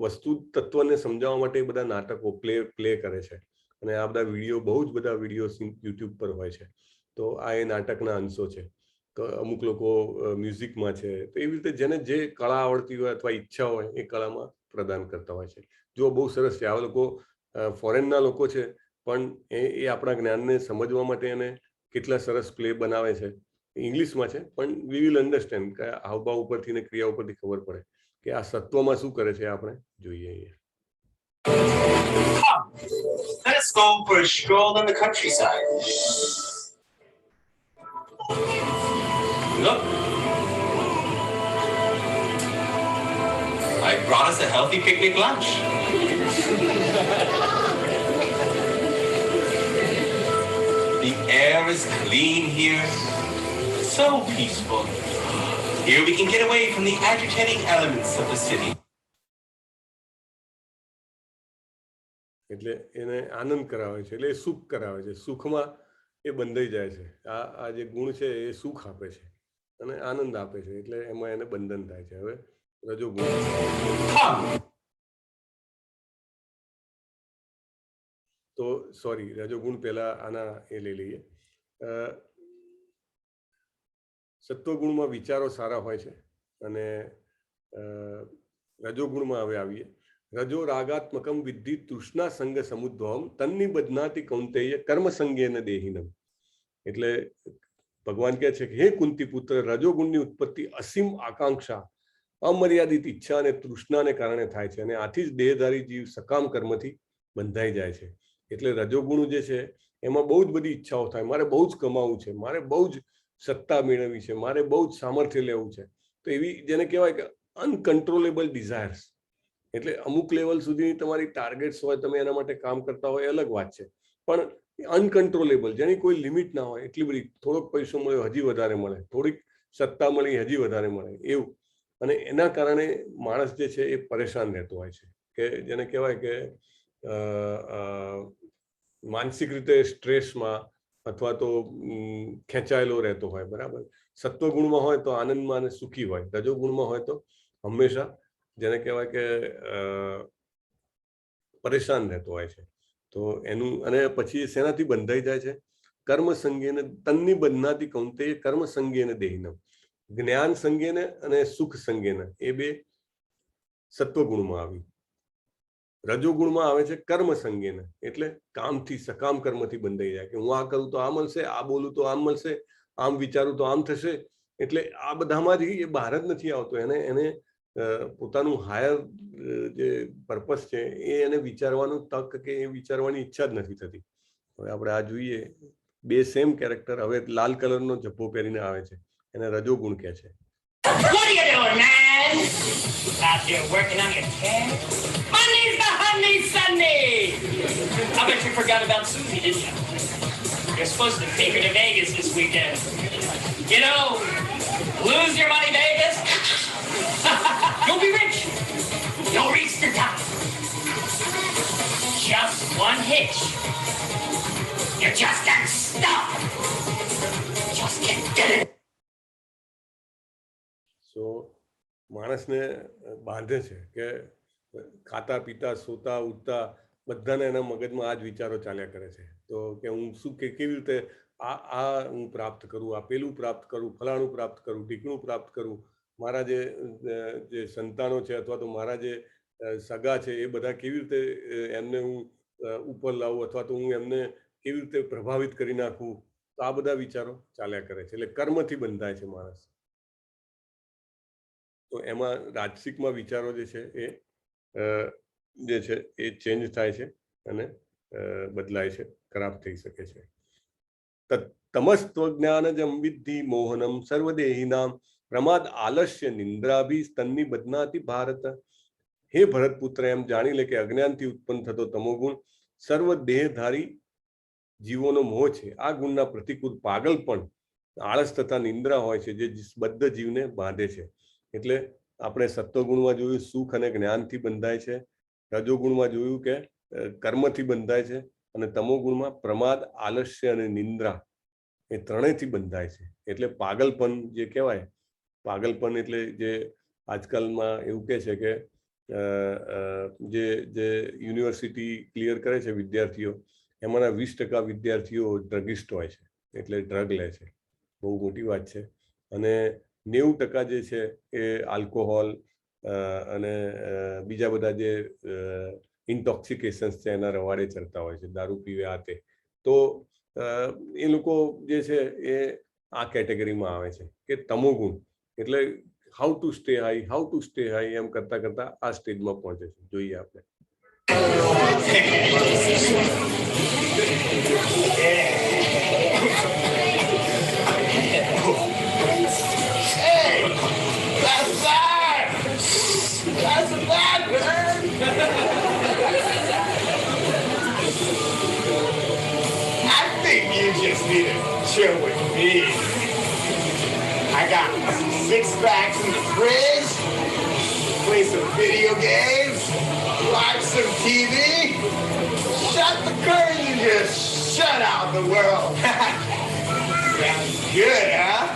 વસ્તુ તત્વને સમજાવવા માટે બધા નાટકો પ્લે કરે છે. અને આ બધા વિડીયો, બહુ જ બધા વિડીયો યુટ્યુબ પર હોય છે. તો આ એ નાટકના અંશો છે. તો અમુક લોકો મ્યુઝિકમાં છે. તો એવી રીતે જેને જે કળા આવડતી હોય અથવા ઈચ્છા હોય એ કળામાં પ્રદાન કરતા હોય છે. જો બહુ સરસ છે. આ લોકો ફોરેનના લોકો છે, પણ એ આપણા જ્ઞાનને સમજવા માટે એને કેટલા સરસ પ્લે બનાવે છે. ઇંગ્લિશમાં છે, પણ વી વિલ અન્ડરસ્ટેન્ડ કે હાવભાવ ઉપરથી ને ક્રિયા ઉપરથી ખબર પડે કે આ સત્વમાં શું કરે છે. આપણે જોઈએ અહીંયા. Let's go for a stroll in the countryside. Look, I brought us a healthy picnic lunch. The air is clean here, so peaceful. Here we can get away from the agitating elements of the city. એટલે એને આનંદ કરાવે છે, એટલે એ સુખ કરાવે છે. સુખમાં એ બંધાઈ જાય છે. આ જે ગુણ છે એ સુખ આપે છે અને આનંદ આપે છે, એટલે એમાં એને બંધન થાય છે. હવે રજોગુણ, તો સોરી, રજોગુણ પહેલા આના એ લઈ લઈએ. સત્વગુણમાં વિચારો સારા હોય છે, અને રજોગુણમાં હવે આવીએ. રજો રાગાત્મકમ વિદ્ધિ તૃષ્ણા સંગ સમુદ્ભવમ તન્ની બદનાતિ કૌંતેય કર્મ સંગેન દેહિનમ. એટલે ભગવાન કહે છે કે હે કુંતી પુત્ર, રજોગુણની ઉત્પત્તિ અસીમ આકાંક્ષા, અમર્યાદિત ઈચ્છા અને તૃષ્ણાને કારણે થાય છે, અને આથી જ દેહધારી જીવ સકામ કર્મથી બંધાઈ જાય છે. એટલે રજોગુણ જે છે એમાં બહુ જ બધી ઈચ્છાઓ થાય. મારે બહુ જ કમાવું છે, મારે બહુ જ સત્તા મેળવવી છે, મારે બહુ જ સામર્થ્ય લેવું છે. તો એવી જેને કહેવાય કે અનકન્ટ્રોલેબલ ડિઝાયર્સ. એટલે અમુક લેવલ સુધીની તમારી ટાર્ગેટ્સ હોય, તમે એના માટે કામ કરતા હોય, અલગ વાત છે. પણ અનકન્ટ્રોલેબલ, જેની કોઈ લિમિટ ના હોય, એટલી બધી. થોડોક પૈસો મળ્યો હજી વધારે મળે, થોડીક સત્તા મળી હજી વધારે મળે, એવું. અને એના કારણે માણસ જે છે એ પરેશાન રહેતો હોય છે, કે જેને કહેવાય કે માનસિક રીતે સ્ટ્રેસમાં અથવા તો ખેંચાયેલો રહેતો હોય, બરાબર. સત્વગુણમાં હોય તો આનંદમાં અને સુખી હોય. રજોગુણમાં હોય તો હંમેશા જેને કહેવાય કે પરેશાન રહેતો હોય છે. તો એનું અને પછી શેનાથી બંધાઈ જાય છે? કર્મ સંગેને તન્ની બંધનાથી કૌંતે કર્મ સંગેને દેહિનમ, જ્ઞાન સંગેને અને સુખ સંગેને, એ બે સત્વગુણમાં આવી. રજોગુણમાં આવે છે કર્મ સંગેને, એટલે કામથી સકામ કર્મથી બંધાઈ જાય કે હું આ કરું તો આ મળશે, આ બોલું તો આમ મળશે, આમ વિચારું તો આમ થશે. એટલે આ બધામાંથી એ બહાર જ નથી આવતો. એને પોતાનું હાયર જે પર્પસ છે એ એને વિચારવાનું તક કે એ વિચારવાની ઈચ્છા જ નથી થતી. હવે આપણે આ જોઈએ, બે સેમ કેરેક્ટર હવે લાલ કલરનો જબ્બો પહેરીને આવે છે, એને રજોગુણ કહે છે. What are you doing, man? Out here working on your cat? Money's the honey Sunday! I bet you forgot about Susie, didn't you? You're supposed to take her to Vegas this weekend. You know, lose your money, Vegas. You'll be rich. You'll reach the top. Just one hitch. You just can't stop. Just can't get it. સો માણસને બાંધે છે કે ખાતા પીતા સોતા ઉઠતા બધાને એના મગજમાં આ જ વિચારો ચાલ્યા કરે છે. તો કે હું શું કેવી રીતે આ હું પ્રાપ્ત કરું, આ પેલું પ્રાપ્ત કરું, ફલાણું પ્રાપ્ત કરું, ઢીકણું પ્રાપ્ત કરું, મારા જે સંતાનો છે અથવા તો મારા જે સગા છે એ બધા કેવી રીતે એમને હું ઉપર લાવું અથવા તો હું એમને કેવી રીતે પ્રભાવિત કરી નાખું. તો આ બધા વિચારો ચાલ્યા કરે છે. એટલે કર્મથી બંધાય છે માણસ. તો એમાં રાજસિકમાં વિચારો જે છે એ ચેન્જ થાય છે અને બદલાય છે, ખરાબ થઈ શકે છે. તમસ્ત્વ જ્ઞાનજમ વિદ્ધિ મોહનમ સર્વદેહિનામ પ્રમાદ આલસ્ય નિંદ્રાભી તન્ની બદનાતિ ભારત. હે ભરતપુત્ર, એમ જાણી લે કે અજ્ઞાનથી ઉત્પન્ન થતો તમોગુણ સર્વ દેહધારી જીવોનો મોહ છે. આ ગુણના પ્રતિકૂળ પાગલપણ, આળસ તથા નિંદ્રા હોય છે જે બદ્ધ જીવને બાંધે છે. એટલે આપણે સત્વગુણમાં જોયું સુખ અને જ્ઞાનથી બંધાય છે, રજોગુણમાં જોયું કે કર્મથી બંધાય છે, અને તમોગુણમાં પ્રમાદ, આલસ્ય અને નિંદ્રા એ ત્રણેયથી બંધાય છે. એટલે પાગલપન જે કહેવાય, પાગલપન એટલે જે આજકાલમાં એવું કહે છે કે જે યુનિવર્સિટી ક્લિયર કરે છે વિદ્યાર્થીઓ, એમાંના 20% વિદ્યાર્થીઓ ડ્રગિસ્ટ હોય છે, એટલે ડ્રગ લે છે. બહુ મોટી વાત છે. અને 90% જે છે એ આલ્કોહોલ અને બીજા બધા જે ઇન્ટોક્સિકેશન્સ છે એના રવાડે ચડતા હોય છે, દારૂ પીવે આ તે. તો એ લોકો જે છે એ આ કેટેગરીમાં આવે છે કે તમોગુણ એટલે હાઉ ટુ સ્ટે હાઈ એમ કરતા કરતા આ સ્ટેજમાં પહોંચે છે. જોઈએ આપણે. Need to chill with me. I got 6 packs in the fridge, play some video games, watch some TV, shut the curtain and just shut out the world. Sounds good, huh?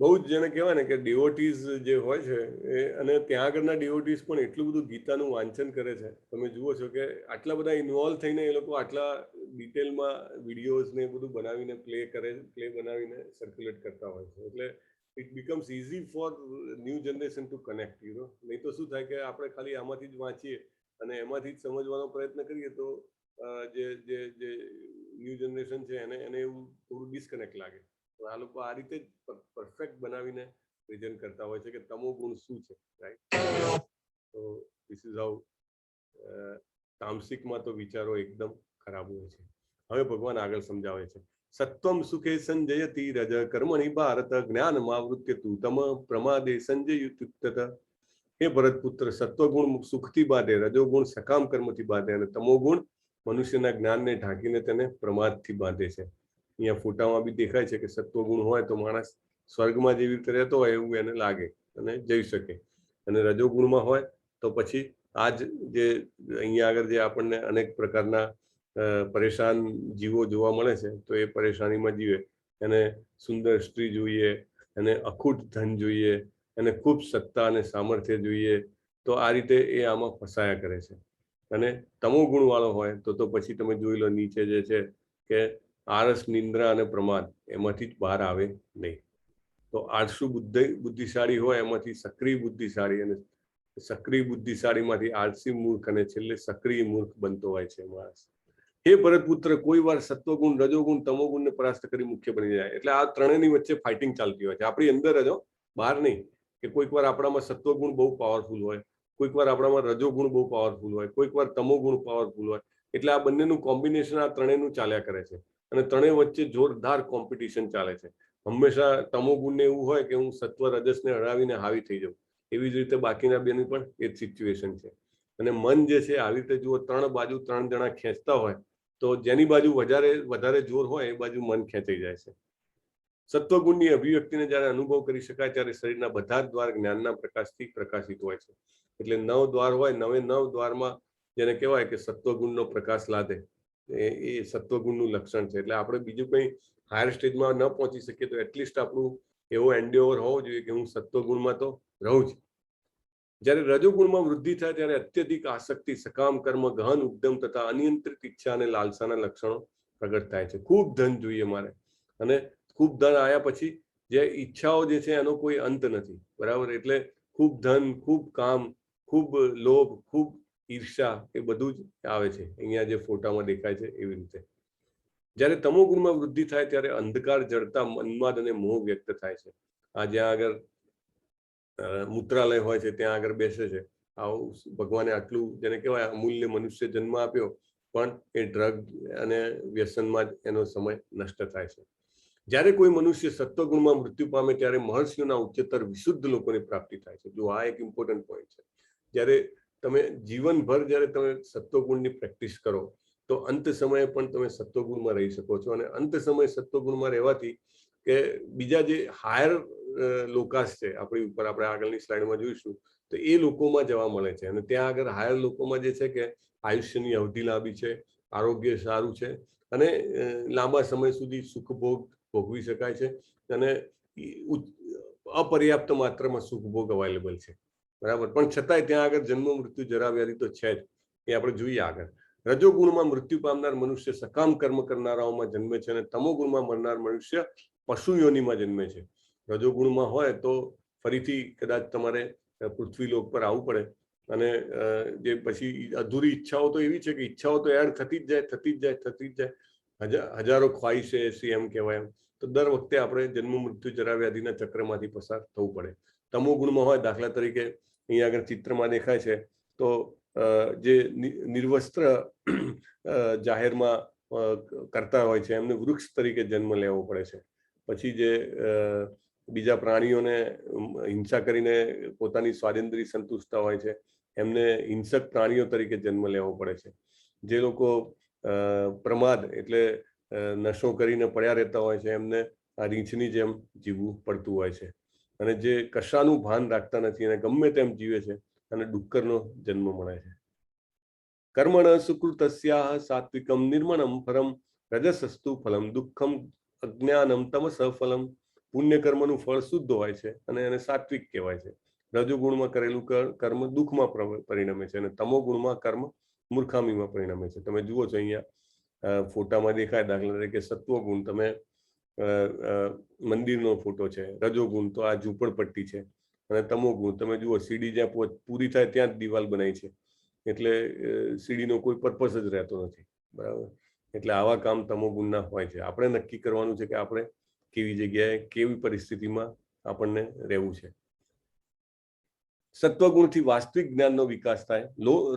બહુ જ જેને કહેવાય ને કે ડિવોટીઝ જે હોય છે એ, અને ત્યાં આગળના ડિવોટીઝ પણ એટલું બધું ગીતાનું વાંચન કરે છે. તમે જુઓ છો કે આટલા બધા ઇન્વોલ્વ થઈને એ લોકો આટલા ડિટેલમાં વિડીયોઝ ને બધું બનાવીને પ્લે બનાવીને સર્ક્યુલેટ કરતા હોય છે. એટલે it becomes easy for new generation to connect. નહીં તો શું થાય કે આપણે ખાલી આમાંથી જ વાંચીએ અને એમાંથી જ સમજવાનો પ્રયત્ન કરીએ તો જે ન્યૂ જનરેશન છે એને એવું થોડું ડિસ્કનેક્ટ લાગે. આ લોકો આ રીતે જ પરફેક્ટ બનાવીને પ્રેઝન્ટ કરતા હોય છે કે તમો ગુણ શું છે, રાઈટ? તો ધીસ ઇઝ હાઉ તામસિકમાં તો વિચારો એકદમ ખરાબ હોય છે. હવે ભગવાન આગળ સમજાવે છે. સત્વમ સુખે સંજયતિ રજ કર્મણિ ભારત જ્ઞાનમાવૃત્ય તું તમ પ્રમાદે સંજયુત્યુક્તત. હે ભરતપુત્ર, સત્વગુણ સુખથી બાંધે, રજોગુણ સકામ કર્મથી બાંધે અને તમોગુણ મનુષ્યના જ્ઞાનને ઢાંકીને તેને પ્રમાદથી બાંધે છે. અહીંયા ફોટામાં બી દેખાય છે કે સત્વગુણ હોય તો માણસ સ્વર્ગમાં જેવી રીતે રહેતો હોય એવું એને લાગે અને જઈ શકે, અને રજોગુણમાં હોય તો પછી આ જ જે અહીંયા આગળ જે આપણને અનેક પ્રકારના પરેશાન જીવો જોવા મળે છે તો એ પરેશાનીમાં જીવે. એને સુંદર સ્ત્રી જોઈએ, એને અખૂટ ધન જોઈએ, એને ખૂબ સત્તા અને સામર્થ્ય જોઈએ, તો આ રીતે એ આમાં ફસાયા કરે છે. અને તમો ગુણ વાળો હોય તો પછી તમે જોઈ લો નીચે જે છે કે આળસ, નિંદ્રા અને પ્રમાદ એમાંથી જ બહાર આવે નહીં. તો આળસુ બુદ્ધિશાળી હોય એમાંથી સક્રિય બુદ્ધિશાળી, અને સક્રિય બુદ્ધિશાળીમાંથી આળસી મૂર્ખ, અને છેલ્લે સક્રિય મૂર્ખ બનતો હોય છે માણસ. હે ભરતપુત્ર, કોઈ વાર સત્વગુણ, રજોગુણ, તમોગુણને પરાસ્ત કરી મુખ્ય બની જાય. એટલે આ ત્રણેયની વચ્ચે ફાઇટિંગ ચાલતી હોય છે, આપણી અંદર જ, બહાર નહીં. કે કોઈક વાર આપણામાં સત્વગુણ બહુ પાવરફુલ હોય, કોઈક વાર આપણામાં રજોગુણ બહુ પાવરફુલ હોય, કોઈક વાર તમોગુણ પાવરફુલ હોય. એટલે આ બંનેનું કોમ્બિનેશન આ ત્રણેયનું ચાલ્યા કરે છે, અને ત્રણેય વચ્ચે જોરદાર કોમ્પિટિશન ચાલે છે. હંમેશા તમોગુણને એવું હોય કે હું સત્વ રજસને હરાવીને હાવી થઈ જાઉં, એવી જ રીતે બાકીના બેની પણ એ જ સિચ્યુએશન છે. અને મન જે છે આવી રીતે જુઓ, ત્રણ બાજુ ત્રણ જણા ખેંચતા હોય તો જેની બાજુ વધારે જોર હોય એ બાજુ મન ખેંચાઈ જાય છે. સત્વગુણની અભિવ્યક્તિને જ્યારે અનુભવ કરી શકાય ત્યારે શરીરના બધા જ દ્વાર જ્ઞાનના પ્રકાશથી પ્રકાશિત હોય છે. એટલે 9 દ્વાર હોય, 9 દ્વારમાં જેને કહેવાય કે સત્વગુણનો પ્રકાશ લાદે, એ સત્વગુણનું લક્ષણ છે. એટલે આપણે બીજું કંઈ હાયર સ્ટેજમાં ન પહોંચી શકીએ તો એટલીસ્ટ આપણું એવો એન્ડેવર હોવો જોઈએ કે હું સત્વગુણમાં તો રહું જ. જ્યારે રજોગુણમાં વૃદ્ધિ થાય ત્યારે અત્યધિક આસક્તિ, સકામ કર્મ, ગહન ઉદ્યમ તથા અનિયંત્રિત ઈચ્છા અને લાલસાના લક્ષણો પ્રગટ થાય છે. ખૂબ ધન જોઈએ મારે, અને ખૂબ ધન આવ્યા પછી જે ઈચ્છાઓ જે છે એનો કોઈ અંત નથી, બરાબર. એટલે ખૂબ ધન, ખૂબ કામ, ખૂબ લોભ, ખૂબ ઈર્ષા, એ બધું જ આવે છે અહીંયા જે ફોટામાં દેખાય છે એવી રીતે. જ્યારે તમોગુણમાં વૃદ્ધિ થાય ત્યારે અંધકાર, જડતા, મન્માદ અને મોહ વ્યક્ત થાય છે. આ જ્યાં આગળ મૂત્રાલય હોય છે ત્યાં આગળ બેસે છે, આવું ભગવાને આટલું જેને કહેવાય અમૂલ્ય મનુષ્ય જન્મ આપ્યો, પણ એ ડ્રગ અને વ્યસનમાં જ એનો સમય નષ્ટ થાય છે. જ્યારે કોઈ મનુષ્ય સત્વગુણમાં મૃત્યુ પામે ત્યારે મહર્ષિઓના ઉચ્ચતર વિશુદ્ધ લોકોની પ્રાપ્તિ થાય છે. જો આ એક ઇમ્પોર્ટન્ટ પોઈન્ટ છે. જ્યારે તમે જીવનભર જ્યારે તમે સત્વગુણની પ્રેક્ટિસ કરો તો અંત સમયે પણ તમે સત્વગુણમાં રહી શકો છો. અને અંત સમયે સત્વગુણમાં રહેવાથી કે બીજા જે હાયર લોકાસ છે આપણી ઉપર, આપણે આગળની સ્લાઇડમાં જોઈશું, તો એ લોકોમાં જવા મળે છે. અને ત્યાં આગળ હાયર લોકોમાં જે છે કે આયુષ્યની અવધિ લાંબી છે, આરોગ્ય સારું છે, અને લાંબા સમય સુધી સુખભોગ ભોગવી શકાય છે, અને અપર્યાપ્ત માત્રામાં સુખભોગ અવેલેબલ છે, બરાબર. પણ છતાંય ત્યાં આગળ જન્મ, મૃત્યુ, જરા વ્યાધિ તો છે જ, એ આપણે જોઈએ આગળ. રજોગુણમાં મૃત્યુ પામનાર મનુષ્ય સકામ કર્મ કરનારાઓમાં જન્મે છે, અને તમોગુણમાં મરનાર મનુષ્ય પશુ યોનિમાં જન્મે છે. રજોગુણમાં હોય તો ફરીથી કદાચ તમારે પૃથ્વી લોક પર આવવું પડે, અને જે પછી અધૂરી ઈચ્છાઓ તો એવી છે કે ઈચ્છાઓ તો એડ થતી જ જાય, હજારો ખ્વાહિશે એસી એમ કહેવાય એમ. તો દર વખતે આપણે જન્મ, મૃત્યુ, જરા વ્યાધિના ચક્રમાંથી પસાર થવું પડે. તમોગુણમાં હોય, દાખલા તરીકે અહીંયા આગળ ચિત્રમાં દેખાય છે, તો જે નિર્વસ્ત્ર જાહેરમાં કરતા હોય છે એમને વૃક્ષ તરીકે જન્મ લેવો પડે છે. પછી જે બીજા પ્રાણીઓને હિંસા કરીને પોતાની સ્વાતંત્ર્ય સંતુષ્ટતા હોય છે એમને હિંસક પ્રાણીઓ તરીકે જન્મ લેવો પડે છે. જે લોકો પ્રમાદ એટલે નશો કરીને પડ્યા રહેતા હોય છે એમને આ રીંછની જેમ જીવવું પડતું હોય છે. અને જે કશાનું ભાન રાખતા નથી અને ગમે તેમ જીવે છે અને ડુક્કરનો જન્મ મળે છે. કર્મણ સુકૃતસ્યા સાત્વિકમ નિર્મણમ પરમ રજસસ્તુ ફલમ દુઃખમ અજ્ઞાનમ તમસ ફલમ. પુણ્ય કર્મનું ફળ શુદ્ધ હોય છે અને એને સાત્વિક કહેવાય છે. રજોગુણમાં કરેલું કર્મ દુઃખમાં પરિણમે છે અને તમો ગુણમાં કર્મ મૂર્ખામીમાં પરિણમે છે. તમે જુઓ છો અહીંયા ફોટામાં દેખાય, દાખલા તરીકે સત્વગુણ તમે મંદિરનો ફોટો છે, રજોગુણ તો આ ઝૂંપડપટ્ટી છે, અને તમો ગુણ તમે જુઓ સીડી જ્યાં પૂરી થાય ત્યાં જ દિવાલ બનાવી છે, એટલે સીડીનો કોઈ પર્પસ જ રહેતો નથી, બરાબર. એટલે આવા કામ તમો ગુણના હોય છે. આપણે નક્કી કરવાનું છે કે આપણે કેવી જગ્યાએ કેવી પરિસ્થિતિમાં આપણને રહેવું છે. સત્વગુણથી વાસ્તવિક જ્ઞાનનો વિકાસ થાય,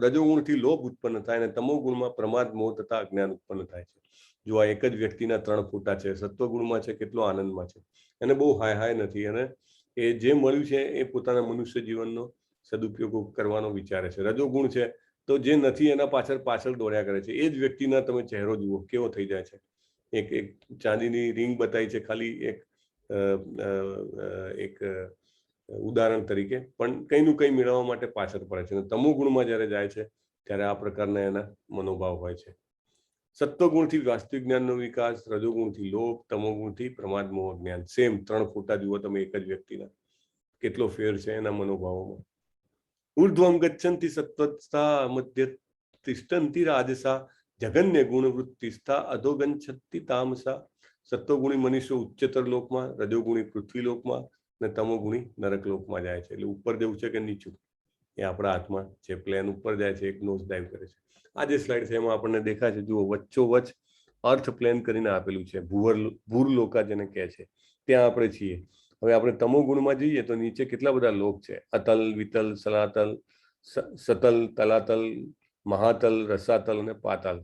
રજોગુણથી લોભ ઉત્પન્ન થાય, અને તમો ગુણમાં પ્રમાદ, મોહ તથા અજ્ઞાન ઉત્પન્ન થાય છે. જો આ એક જ વ્યક્તિના 3 ફોટા છે, સત્વગુણમાં છે કેટલો આનંદમાં છે, એને બહુ હાય નથી, અને એ જે મળ્યું છે એ પોતાના મનુષ્ય જીવનનો સદુપયોગ કરવાનો વિચારે છે. રજોગુણ છે તો જે નથી એના પાછળ દોડ્યા કરે છે. એ જ વ્યક્તિના તમે ચહેરો જુઓ કેવો થઈ જાય છે. એક ચાંદીની રિંગ બતાવી છે ખાલી એક ઉદાહરણ તરીકે, પણ કંઈનું કંઈ મેળવવા માટે પાછળ પડે છે. અને તમો ગુણમાં જ્યારે જાય છે ત્યારે આ પ્રકારના એના મનોભાવ હોય છે. સત્વગુણથી વાસ્તવિક જ્ઞાનનો વિકાસ, રજોગુણથી લોભ, તમોગુણથી પ્રમાદ મોહ જ્ઞાન. સેમ 3 ફોટા જુઓ તમે એક જ વ્યક્તિના, કેટલો ફેર છે એના મનોભાવોમાં. ઉર્ધ્વમ ગચ્છન્તિ સત્વસ્થા મધ્ય તિષ્ઠન્તિ રાજસા જગન્ય ગુણવૃત્તિસ્થા અધોગચ્છન્તિ તામસા. સત્વગુણી મનુષ્યો ઉચ્ચતર લોકમાં, રજોગુણી પૃથ્વી લોકમાં અને તમોગુણી નરક લોકમાં જાય છે. એટલે ઉપર જવું છે કે નીચું એ આપણા હાથમાં છે. પ્લેન ઉપર જાય છે, એક નોઝ ડાઈવ કરે છે. આ જે સ્લાઇડ છે એમાં આપણને દેખાય છે, જુઓ વચ્ચોવચ અર્થ પ્લેન કરીને આપેલું છે. ભૂરલોકા જેને કહે છે, ત્યાં આપણે છીએ. હવે આપણે તમો ગુણમાં જઈએ તો નીચે કેટલા બધા લોક છે. અતલ, વિતલ, સલાતલ, સતલ, તલાતલ, મહાતલ, રસાતલ અને પાતાલ.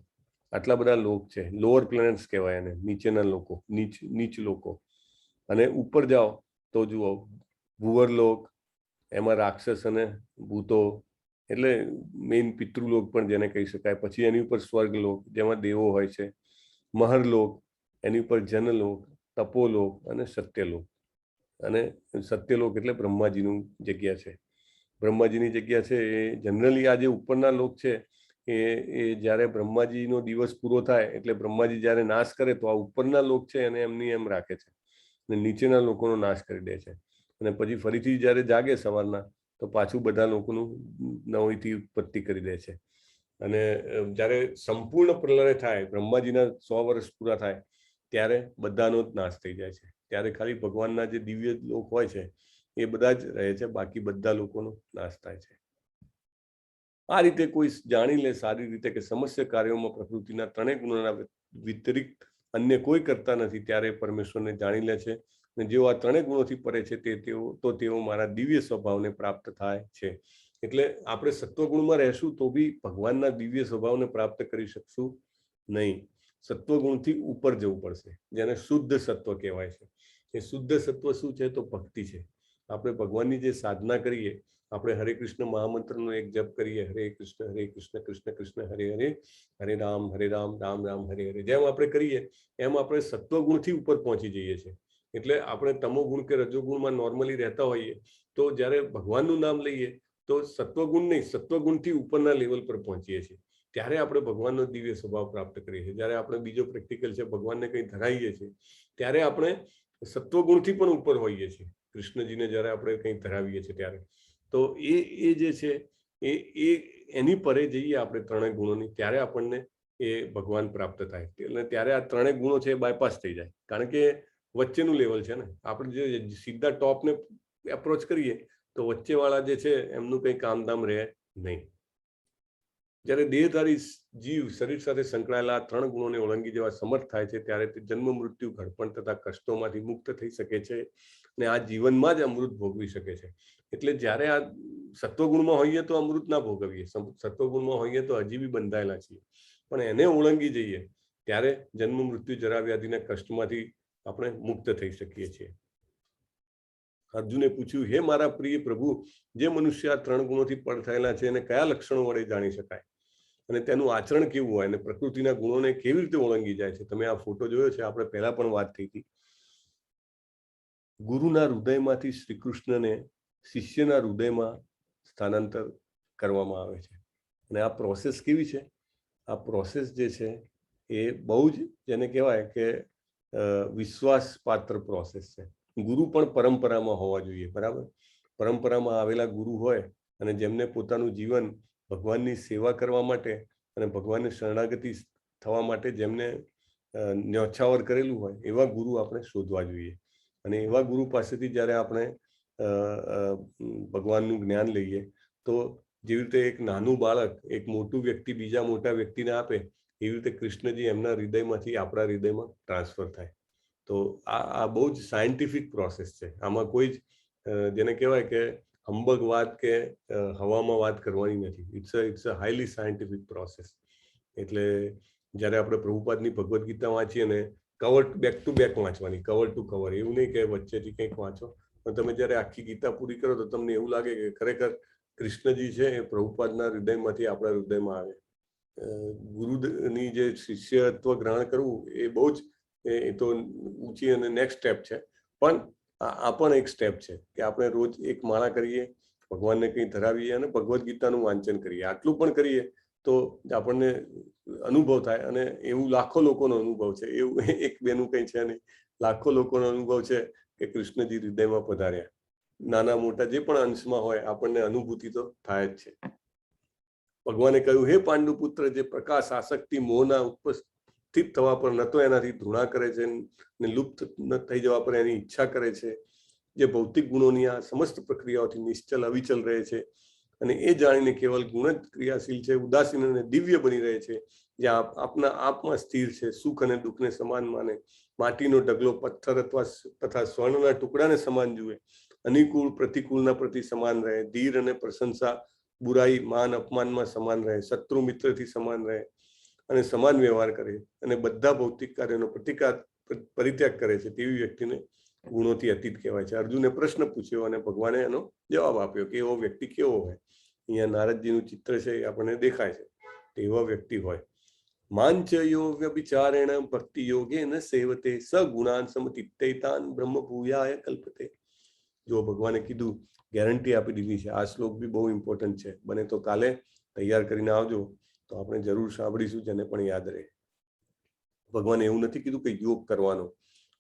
આટલા બધા લોક છે. લોઅર પ્લેનેટ્સ કહેવાય એને, નીચેના લોકો, નીચ લોકો. અને ઉપર જાઓ તો જુઓ ભુવરલોક, એમાં રાક્ષસ અને ભૂતો એટલે મેઇન પિતૃલોક પણ જેને કહી શકાય. પછી એની ઉપર સ્વર્ગલોક જેમાં દેવો હોય છે, મહરલોક, એની ઉપર જનલોક, તપોલોક અને સત્યલોક. અને સત્યલોક એટલે બ્રહ્માજીનું જગ્યા છે. બ્રહ્માજીની જગ્યા છે એ જનરલી આ જે ઉપરના લોક છે એ જ્યારે બ્રહ્માજીનો દિવસ પૂરો થાય એટલે બ્રહ્માજી જ્યારે નાશ કરે તો આ ઉપરના લોક છે એને એમની એમ રાખે છે અને નીચેના લોકોનો નાશ કરી દે છે. અને પછી ફરીથી જ્યારે જાગે સવારના તો પાછું બધા લોકોનું નવીથી ઉત્પત્તિ કરી દે છે. અને જ્યારે સંપૂર્ણ પ્રલય થાય, બ્રહ્માજીના 100 વર્ષ પૂરા થાય ત્યારે બધાનો જ નાશ થઈ જાય છે. ત્યારે ખાલી ભગવાનના જે દિવ્ય લોક હોય છે એ બધા જ રહે છે, બાકી બધા લોકોનો નાશ થાય છે. આ રીતે કોઈ જાણી લે સારી રીતે કે સમસ્ત કાર્યોમાં પ્રકૃતિના 3 ગુણોના વ્યતિરિક્ત અન્ય કોઈ કરતા નથી, ત્યારે પરમેશ્વરને જાણી લે છે. અને જેઓ આ 3 ગુણોથી પરે છે તેઓ મારા દિવ્ય સ્વભાવને પ્રાપ્ત થાય છે. એટલે આપણે સત્વગુણમાં રહેશું તો બી ભગવાનના દિવ્ય સ્વભાવને પ્રાપ્ત કરી શકશું નહીં. સત્વગુણથી ઉપર જવું પડશે, જેને શુદ્ધ સત્વ કહેવાય છે. એ શુદ્ધ સત્વ શું છે તો ભક્તિ છે. આપણે ભગવાનની જે સાધના કરીએ, આપણે હરે કૃષ્ણ મહામંત્રનો એક જપ કરીએ, હરે કૃષ્ણ કૃષ્ણ કૃષ્ણ હરે હરે, હરે રામ રામ રામ હરે હરે, જેમ આપણે કરીએ એમ આપણે સત્વગુણથી ઉપર પહોંચી જઈએ છીએ. એટલે આપણે તમોગુણ કે રજોગુણમાં નોર્મલી રહેતા હોઈએ તો જ્યારે ભગવાનનું નામ લઈએ તો સત્વગુણ નહીં, સત્વગુણથી ઉપરના લેવલ પર પહોંચીએ છીએ. ત્યારે આપણે ભગવાનનો દિવ્ય સ્વભાવ પ્રાપ્ત કરીએ છીએ. જ્યારે આપણે બીજો પ્રેક્ટિકલ છે ભગવાનને કંઈ ધરાવીએ છીએ ત્યારે આપણે સત્વગુણથી પણ ઉપર હોઈએ છીએ. કૃષ્ણજીને જ્યારે આપણે કંઈ ધરાવીએ છીએ ત્યારે તો એ જે છે એ એની પરે જઈએ આપણે 3 ગુણોની, ત્યારે આપણને એ ભગવાન પ્રાપ્ત થાય. એટલે ત્યારે આ 3 ગુણો છે એ બાયપાસ થઈ જાય, કારણ કે વચ્ચેનું લેવલ છે ને. આપણે જે સીધા ટોપને એપ્રોચ કરીએ તો વચ્ચેવાળા જે છે એમનું કંઈ કામધામ રહે નહીં. જ્યારે દેહધારી જીવ શરીર સાથે સંકળાયેલા 3 ગુણોને ઓળંગી જવા સમર્થ થાય છે ત્યારે તે જન્મ મૃત્યુ, ઘડપણ તથા કષ્ટોમાંથી મુક્ત થઈ શકે છે અને આ જીવનમાં જ અમૃત ભોગવી શકે છે. એટલે જ્યારે આ સત્વગુણમાં હોઈએ તો અમૃત ના ભોગવીએ, સત્વગુણમાં હોઈએ તો હજી બી બંધાયેલા છીએ, પણ એને ઓળંગી જઈએ ત્યારે જન્મ મૃત્યુ જરા વ્યાધિના કષ્ટમાંથી આપણે મુક્ત થઈ શકીએ છીએ. અર્જુને પૂછ્યું, હે મારા પ્રિય પ્રભુ, જે મનુષ્ય આ 3 ગુણોથી પર થયેલા છે એને કયા લક્ષણો વડે જાણી શકાય અને તેનું આચરણ કેવું હોય અને પ્રકૃતિના ગુણોને કેવી રીતે ઓળંગી જાય છે? તમે આ ફોટો જોયો છે, આપણે પહેલા પણ વાત થઈ હતી. ગુરુના હૃદયમાંથી શ્રી કૃષ્ણને શિષ્યના હૃદયમાં સ્થાનાંતર કરવામાં આવે છે. અને આ પ્રોસેસ કેવી છે? આ પ્રોસેસ જે છે એ બહુ જ જેને કહેવાય કે વિશ્વાસપાત્ર પ્રોસેસ છે. ગુરુ પણ પરંપરામાં હોવા જોઈએ, બરાબર? પરંપરામાં આવેલા ગુરુ હોય અને જેમને પોતાનું જીવન ભગવાનની સેવા કરવા માટે અને ભગવાનની શરણાગતિ થવા માટે જેમને ન્યોછાવર કરેલું હોય એવા ગુરુ આપણે શોધવા જોઈએ. અને એવા ગુરુ પાસેથી જ્યારે આપણે ભગવાનનું જ્ઞાન લઈએ તો જેવી રીતે એક નાનું બાળક એક મોટું વ્યક્તિ બીજા મોટા વ્યક્તિને આપે, એવી રીતે કૃષ્ણજી એમના હૃદયમાંથી આપણા હૃદયમાં ટ્રાન્સફર થાય. તો આ બહુ જ સાયન્ટિફિક પ્રોસેસ છે. આમાં કોઈ જ જેને કહેવાય કે હંબગ વાત કે હવામાં વાત કરવાની નથી. It's a highly scientific process. એટલે જ્યારે આપણે પ્રભુપાદની ભગવદ્ ગીતા વાંચીએ ને કવર બેક ટુ બેક વાંચવાની, કવર ટુ કવર, એવું નહીં કે વચ્ચેથી કંઈક વાંચો. પણ તમે જ્યારે આખી ગીતા પૂરી કરો તો તમને એવું લાગે કે ખરેખર કૃષ્ણજી છે એ પ્રભુપાદના હૃદયમાંથી આપણા હૃદયમાં આવે. ગુરુની જે શિષ્યત્વ ગ્રહણ કરવું એ બહુ જ એ તો ઊંચી અને નેક્સ્ટ સ્ટેપ છે. પણ આ પણ એક સ્ટેપ છે કે આપણે રોજ એક માળા કરીએ, ભગવાનને કંઈ ધરાવીએ અને ભગવદ્ ગીતાનું વાંચન કરીએ. આટલું પણ કરીએ તો આપણને અનુભવ થાય. અને એવું લાખો લોકોનો અનુભવ છે, એવું એક બેનું કંઈ છે નહીં, લાખો લોકોનો અનુભવ છે કે કૃષ્ણજી હૃદયમાં પધાર્યા. નાના મોટા જે પણ અંશમાં હોય આપણને અનુભૂતિ તો થાય જ છે. ભગવાને કહ્યું, હે પાંડુ પુત્ર, જે પ્રકાશ આસક્તિ મોહના ઉપસ્થિત થવા પર ન તો એનાથી ધૃણા કરે છે ને લુપ્ત ન થઈ જવા પર એની ઈચ્છા કરે છે, જે ભૌતિક ગુણોની આ સમસ્ત પ્રક્રિયાઓથી નિશ્ચલ અવિચલ રહે છે અને એ જાણીને કેવલ ગુણ જ ક્રિયાશીલ છે, ઉદાસીન અને દિવ્ય બની રહે છે, જે આપના આપમાં સ્થિર છે, સુખ અને દુઃખને સમાન માને, માટીનો ઢગલો પથ્થર તથા સ્વર્ણના ટુકડાને સમાન જુએ, અનુકૂળ પ્રતિકૂળના પ્રતિ સમાન રહે, ધીર અને પ્રશંસા બુરાઈ માન અપમાનમાં સમાન રહે, શત્રુ મિત્રથી સમાન રહે અને સમાન વ્યવહાર કરે અને બધા ભૌતિક કાર્યોનો પરિત્યાગ કરે છે, તેવી વ્યક્તિને ગુણોથી અતીત કહેવાય છે. અર્જુને પ્રશ્ન પૂછ્યો અને ભગવાને એનો જવાબ આપ્યો કે એવો વ્યક્તિ કેવો હોય. અહીંયા નારદજીનું ચિત્ર છે એ આપણને દેખાય છે, તેવો વ્યક્તિ હોય. માંચયો વ્યભિચારેણ ભક્તિ યોગેન સેવતે સગુણાન સમતિત્તૈતાન બ્રહ્મ ભૂયાય કલ્પતે. જો ભગવાને કીધું, ગેરંટી આપી દીધી છે. આ શ્લોક બી બહુ ઇમ્પોર્ટન્ટ છે, બને તો કાલે તૈયાર કરીને આવજો તો આપણે જરૂર સાંભળીશું, જેને પણ યાદ રહે. ભગવાને એવું નથી કીધું કે યોગ કરવાનો,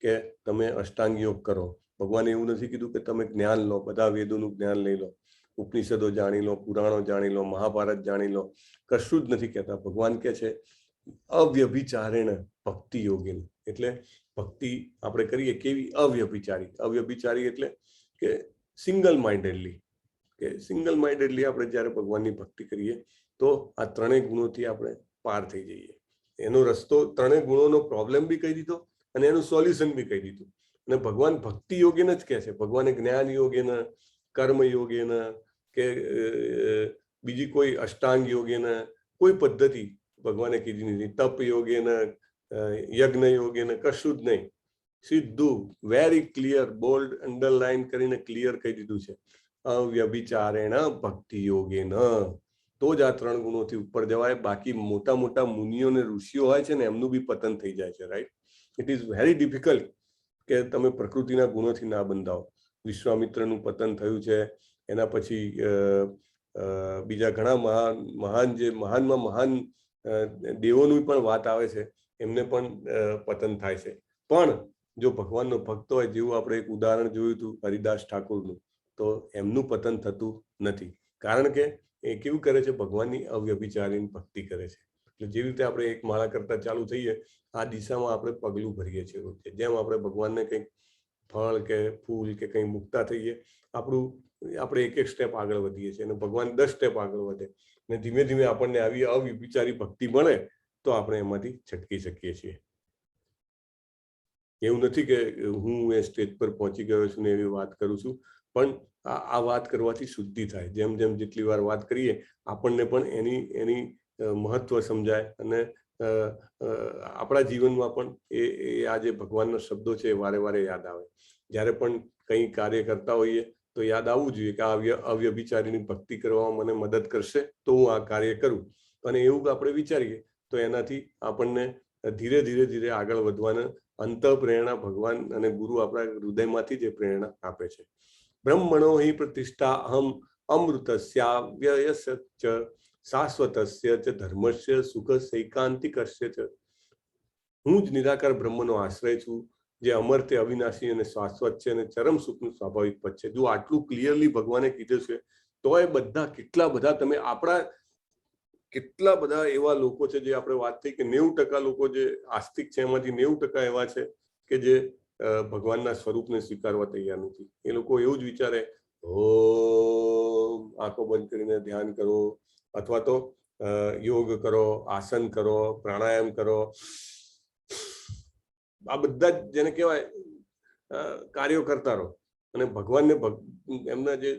કે તમે અષ્ટાંગ યોગ કરો. ભગવાને એવું નથી કીધું કે તમે જ્ઞાન લો, બધા વેદોનું જ્ઞાન લઈ લો, ઉપનિષદો જાણી લો, પુરાણો જાણી લો, મહાભારત જાણી લો, કશું જ નથી કહેતા. ભગવાન કહે છે અવ્યભિચારેણ ભક્તિ યોગીન. એટલે ભક્તિ આપણે કરીએ કેવી? અવ્યભિચારી. અવ્યભિચારી એટલે કે સિંગલ માઇન્ડેડલી, આપણે જ્યારે ભગવાનની ભક્તિ કરીએ તો આ ત્રણેય ગુણોથી આપણે પાર થઈ જઈએ. એનો રસ્તો, ત્રણેય ગુણોનો પ્રોબ્લેમ બી કહી દીધો અને એનું સોલ્યુશન બી કહી દીધું. અને ભગવાન ભક્તિ યોગેન જ કહે છે. ભગવાને જ્ઞાન યોગેન, કર્મ યોગેન કે બીજી કોઈ અષ્ટાંગ યોગેન કોઈ પદ્ધતિ ભગવાને કીધી નથી. તપ યોગેન, યજ્ઞ યોગેન, કશું જ નહીં. સીધું વેરી ક્લિયર, બોલ્ડ અંડરલાઈન કરીને ક્લિયર કહી દીધું છે, અવ્યભિચારેણ ભક્તિ યોગેન. તો જ આ ત્રણ ગુણોથી ઉપર જવાય. બાકી મોટા મોટા મુનિઓ ને ઋષિઓ હોય છે ને, એમનું બી પતન થઈ જાય છે. Right? It is very difficult કે તમે પ્રકૃતિના ગુણોથી ના બંધાવો. વિશ્વામિત્રનું પતન થયું છે, એના પછી બીજા ઘણા મહાનમાં મહાન દેવોની પણ વાત આવે છે, એમને પણ પતન થાય છે. પણ જો ભગવાનનો ભક્ત હોય, જેવું આપણે એક ઉદાહરણ જોયું હતું હરિદાસ ઠાકોરનું, તો એમનું પતન થતું નથી. કારણ કે એ કેવું કરે છે? ભગવાનની અવ્યભિચારીની ભક્તિ કરે છે. એટલે જેવી રીતે આપણે એક માળા કરતા ચાલુ થઈએ, આ દિશામાં આપણે પગલું ભરીએ છીએ રોજ. જેમ આપણે ભગવાનને કંઈક ફળ કે ફૂલ કે કંઈ મૂકતા થઈએ, આપણે એક સ્ટેપ આગળ વધીએ છીએ અને ભગવાન 10 સ્ટેપ આગળ વધે. અને ધીમે ધીમે આપણને આવી અવ્યભિચારી ભક્તિ મળે તો આપણે એમાંથી છટકી શકીએ છીએ. એવું નથી કે હું એ સ્ટેજ પર પહોંચી ગયો છું ને એવી વાત કરું છું, પણ આ વાત કરવાથી શુદ્ધિ થાય. જેમ જેમ જેટલી વાર વાત કરીએ, આપણને પણ એની મહત્વ સમજાય અને આપણા જીવનમાં પણ એ આ જે ભગવાનના શબ્દો છે એ વારે વારે યાદ આવે. જ્યારે પણ કંઈ કાર્ય કરતા હોઈએ તો યાદ આવવું જોઈએ કે આ અવ્યભિચારીની ભક્તિ કરવામાં મને મદદ કરશે તો હું આ કાર્ય કરું. અને એવું આપણે વિચારીએ તો એનાથી આપણને ધીરે ધીરે ધીરે આગળ વધવાના અંત પ્રેરણા ભગવાન અને ગુરુ આપણા હૃદયમાંથી જે પ્રેરણા આપે છે. બ્રહ્મણો હિ પ્રતિષ્ઠા અહમ અમૃતસ્યાવ્યયસ્ય ચ શાશ્વતસ્ય ચ ધર્મસ્ય સુખ સૈકાંતિકસ્ય ચ. હું જ નિરાકાર બ્રહ્મનો આશ્રય છું, જે અમર તે અવિનાશી અને શાશ્વત છે અને ચરમ સુખનું સ્વાભાવિક પદ છે. જો આટલું ક્લિયરલી ભગવાને કીધું છે, તો એ બધા કેટલા બધા તમે આપણા કેટલા બધા એવા લોકો છે, જે આપણે વાત થઈ કે 90% લોકો જે આસ્તિક છે એમાંથી 90% એવા છે કે જે ભગવાનના સ્વરૂપને સ્વીકારવા તૈયાર નથી. એ લોકો એવું જ વિચારે, આંખો બંધ કરીને ધ્યાન કરો, અથવા તો યોગ કરો, આસન કરો, પ્રાણાયામ કરો, આ બધા જ જેને કહેવાય કાર્યો કરતા રહો. અને ભગવાનને એમના જે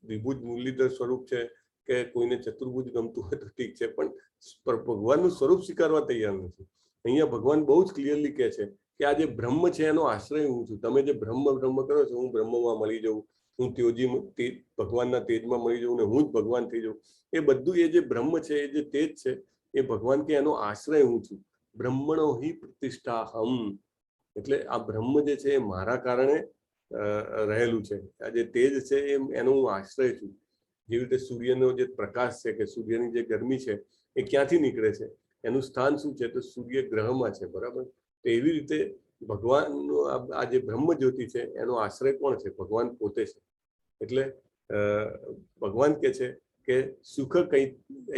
વિભુજ મુરલીધર સ્વરૂપ છે, કે કોઈને ચતુર્ભુજ ગમતું હોય તો ઠીક છે, પણ ભગવાનનું સ્વરૂપ સ્વીકારવા તૈયાર નથી. અહીંયા ભગવાન બહુ જ ક્લિયરલી કહે છે કે આ જે બ્રહ્મ છે એનો આશ્રય હું છું. તમે જે બ્રહ્મ કરો છો, હું બ્રહ્મમાં મળી જાઉં, હું ભગવાનના તેજમાં મળી જાઉં ને હું જ ભગવાન થઈ જાઉં, એ બધું એ જે બ્રહ્મ છે, એ જે તેજ છે, એ ભગવાન કે એનો આશ્રય હું છું. બ્રહ્મણો હિ પ્રતિષ્ઠા હમ. એટલે આ બ્રહ્મ જે છે એ મારા કારણે રહેલું છે. આ જે તેજ છે એનો હું આશ્રય છું. જેવી રીતે સૂર્યનો જે પ્રકાશ છે કે સૂર્યની જે ગરમી છે એ ક્યાંથી નીકળે છે, એનું સ્થાન શું છે, તો સૂર્ય ગ્રહમાં છે, બરાબર. તો એવી રીતે ભગવાનનો આ જે બ્રહ્મ જ્યોતિ છે એનો આશ્રય કોણ છે, ભગવાન પોતે છે. એટલે ભગવાન કે છે કે સુખ કઈ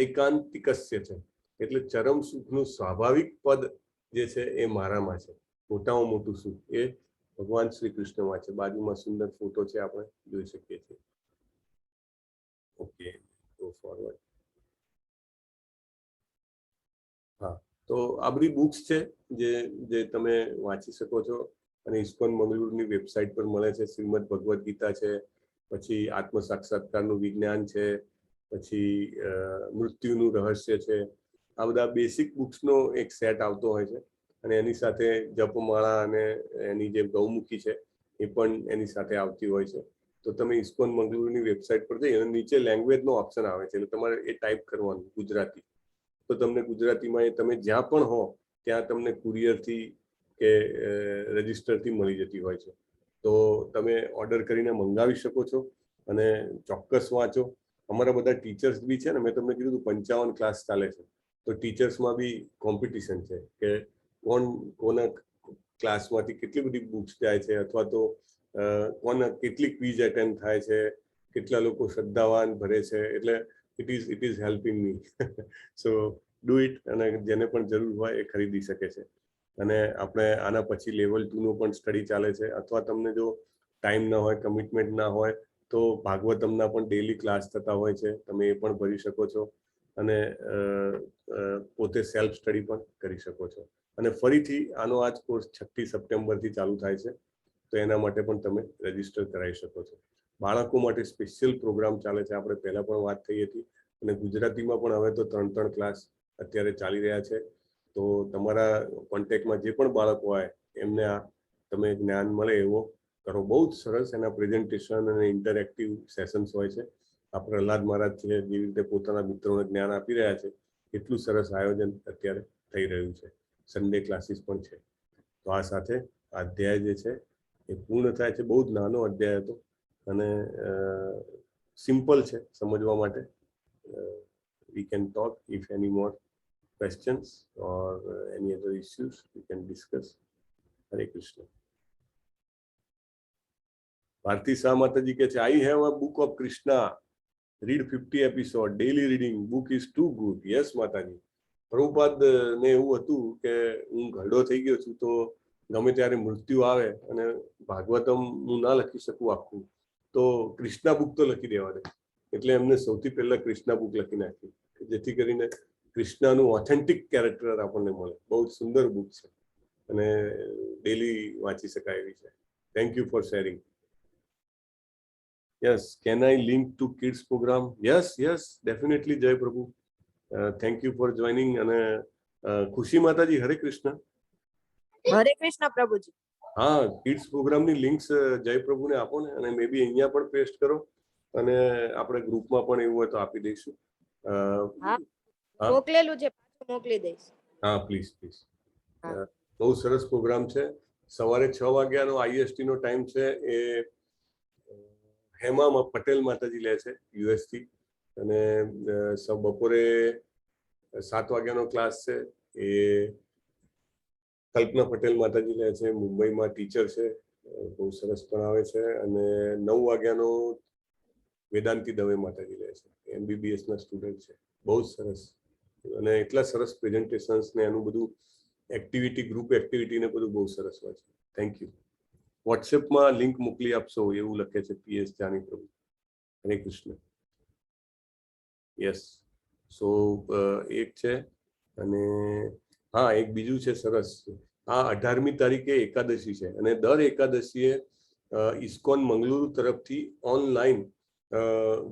એકાંતિકસ્ય છે, એટલે ચરમ સુખનું સ્વાભાવિક પદ જે છે એ મારામાં છે. મોટામાં મોટું સુખ એ ભગવાન શ્રી કૃષ્ણમાં છે. બાજુમાં સુંદર ફોટો છે, આપણે જોઈ શકીએ છીએ. Okay, go forward. હા, તો આ બધી બુક્સ છે જે તમે વાંચી શકો છો અને ઇસ્કોન મંગળુરુની વેબસાઇટ પર મળે છે. શ્રીમદ ભગવદ્ ગીતા છે, પછી આત્મ સાક્ષાત્કારનું વિજ્ઞાન છે, પછી મૃત્યુનું રહસ્ય છે. આ બધા બેસિક બુક્સનો એક સેટ આવતો હોય છે અને એની સાથે જપમાળા અને એની જે ગૌમુખી છે એ પણ એની સાથે આવતી હોય છે. તો તમે ઇસ્કોન મંગળુરુની વેબસાઇટ પર જઈ અને નીચે લેંગ્વેજનો ઓપ્શન આવે છે, એટલે તમારે એ ટાઈપ કરવાનું ગુજરાતી, તો તમને ગુજરાતીમાં એ તમે જ્યાં પણ હો ત્યાં તમને કુરિયરથી કે રજિસ્ટરથી મળી જતી હોય છે. તો તમે ઓર્ડર કરીને મંગાવી શકો છો અને ચોક્કસ વાંચો. અમારા બધા ટીચર્સ બી છે ને, મેં તમને કીધું 55 ક્લાસ ચાલે છે, તો ટીચર્સમાં બી કોમ્પિટિશન છે કે કોના ક્લાસમાંથી કેટલી બધી બુક્સ જાય છે, અથવા તો કોના કેટલી ક્વિઝ એટેન્ડ થાય છે, કેટલા લોકો શ્રદ્ધાવાન ભરે છે. એટલે it is helping me. So do it, અને જેને પણ જરૂર હોય એ ખરીદી શકે છે. અને આપણે આના પછી લેવલ 2 નું પણ સ્ટડી ચાલે છે, અથવા તમને જો ટાઈમ ના હોય, કમિટમેન્ટ ના હોય, તો ભાગવતમના પણ ડેલી ક્લાસ થતા હોય છે, તમે એ પણ ભરી શકો છો અને પોતે સેલ્ફ સ્ટડી પણ કરી શકો છો. અને ફરીથી આનો આ જ કોર્સ 6 સપ્ટેમ્બરથી ચાલુ થાય છે, તો એના માટે પણ તમે રજીસ્ટર કરાવી શકો છો. બાળકો માટે સ્પેશિયલ પ્રોગ્રામ ચાલે છે, આપણે પહેલા પણ વાત થઈ હતી, અને ગુજરાતીમાં પણ હવે તો 3 ક્લાસ અત્યારે ચાલી રહ્યા છે. તો તમારા કોન્ટેક્ટમાં જે પણ બાળકો હોય એમને આ તમે જ્ઞાન મળે એવો કરો. બહુ જ સરસ એના પ્રેઝન્ટેશન અને ઇન્ટરેક્ટિવ સેશન્સ હોય છે. આ પ્રહલાદ મહારાજ છે, જેવી રીતે પોતાના મિત્રોને જ્ઞાન આપી રહ્યા છે, એટલું સરસ આયોજન અત્યારે થઈ રહ્યું છે. સન્ડે ક્લાસીસ પણ છે. તો આ સાથે આ અધ્યાય જે છે એ પૂર્ણ થાય છે. બહુ જ નાનો અધ્યાય હતો અને સિમ્પલ છે સમજવા માટે. We can talk if any more questions or any other issues we can discuss. Hare Krishna. Bharti Shah Mataji કે છે, I have a book of Krishna. Read 50 episode. Daily reading. Book is too good. Yes, Mataji. Prabhupada ને એવું હતું કે હું ઘરડો થઈ ગયો છું, તો ગમે ત્યારે મૃત્યુ આવે અને ભાગવતમ હું ના લખી શકું આખું, તો કૃષ્ણા બુક તો લખી દેવા દે. એટલે એમને સૌથી પહેલા કૃષ્ણા બુક લખી નાખી, જેથી કરીને કૃષ્ણનું ઓથેન્ટિક કેરેક્ટર આપણને મળે. બહુ સુંદર બુક છે અને ડેલી વાંચી શકાય એવી છે. Thank you for sharing. Yes, can I link to kids program? Yes, definitely. જય પ્રભુ. Thank you for joining. અને ખુશી માતાજી, હરે કૃષ્ણ. હરે કૃષ્ણ પ્રભુજી. હા, કિડ્સ પ્રોગ્રામની લિંક્સ જય પ્રભુને આપો ને, અને મે બી અહીંયા પણ પેસ્ટ કરો, અને આપણે ગ્રુપમાં પણ એવું હોય તો આપી દઈશું. મોકલેલું છે, પાછું મોકલી દઈશ. હા, પ્લીઝ. બહુ સરસ પ્રોગ્રામ છે. સવારે 6 વાગ્યાનો IST નો ટાઈમ છે. એ હેમા પટેલ માતાજી લે છે US થી, અને બપોરે 7 વાગ્યાનો ક્લાસ છે એ કલ્પના પટેલ માતાજી લે છે, મુંબઈમાં ટીચર છે, બહુ સરસ ભણાવે છે. અને 9 વાગ્યાનો વેદાંતિ દવે માતાજી લે છે, MBBS ના સ્ટુડન્ટ છે. બહુ સરસ, અને એટલા સરસ પ્રેઝન્ટેશન્સ ને એનું બધું એક્ટિવિટી, ગ્રુપ એક્ટિવિટી ને બધું બહુ સરસ હોય છે. Thank you. વોટ્સએપમાં લિંક મોકલી આપશો એવું લખે છે PS જાની પ્રભુ. હરે કૃષ્ણ. યસ, સો એક છે, અને હા, એક બીજું છે સરસ. આ 18મી તારીખે એકાદશી છે, અને દર એકાદશીએ ઇસ્કોન મંગલુરુ તરફથી ઓનલાઈન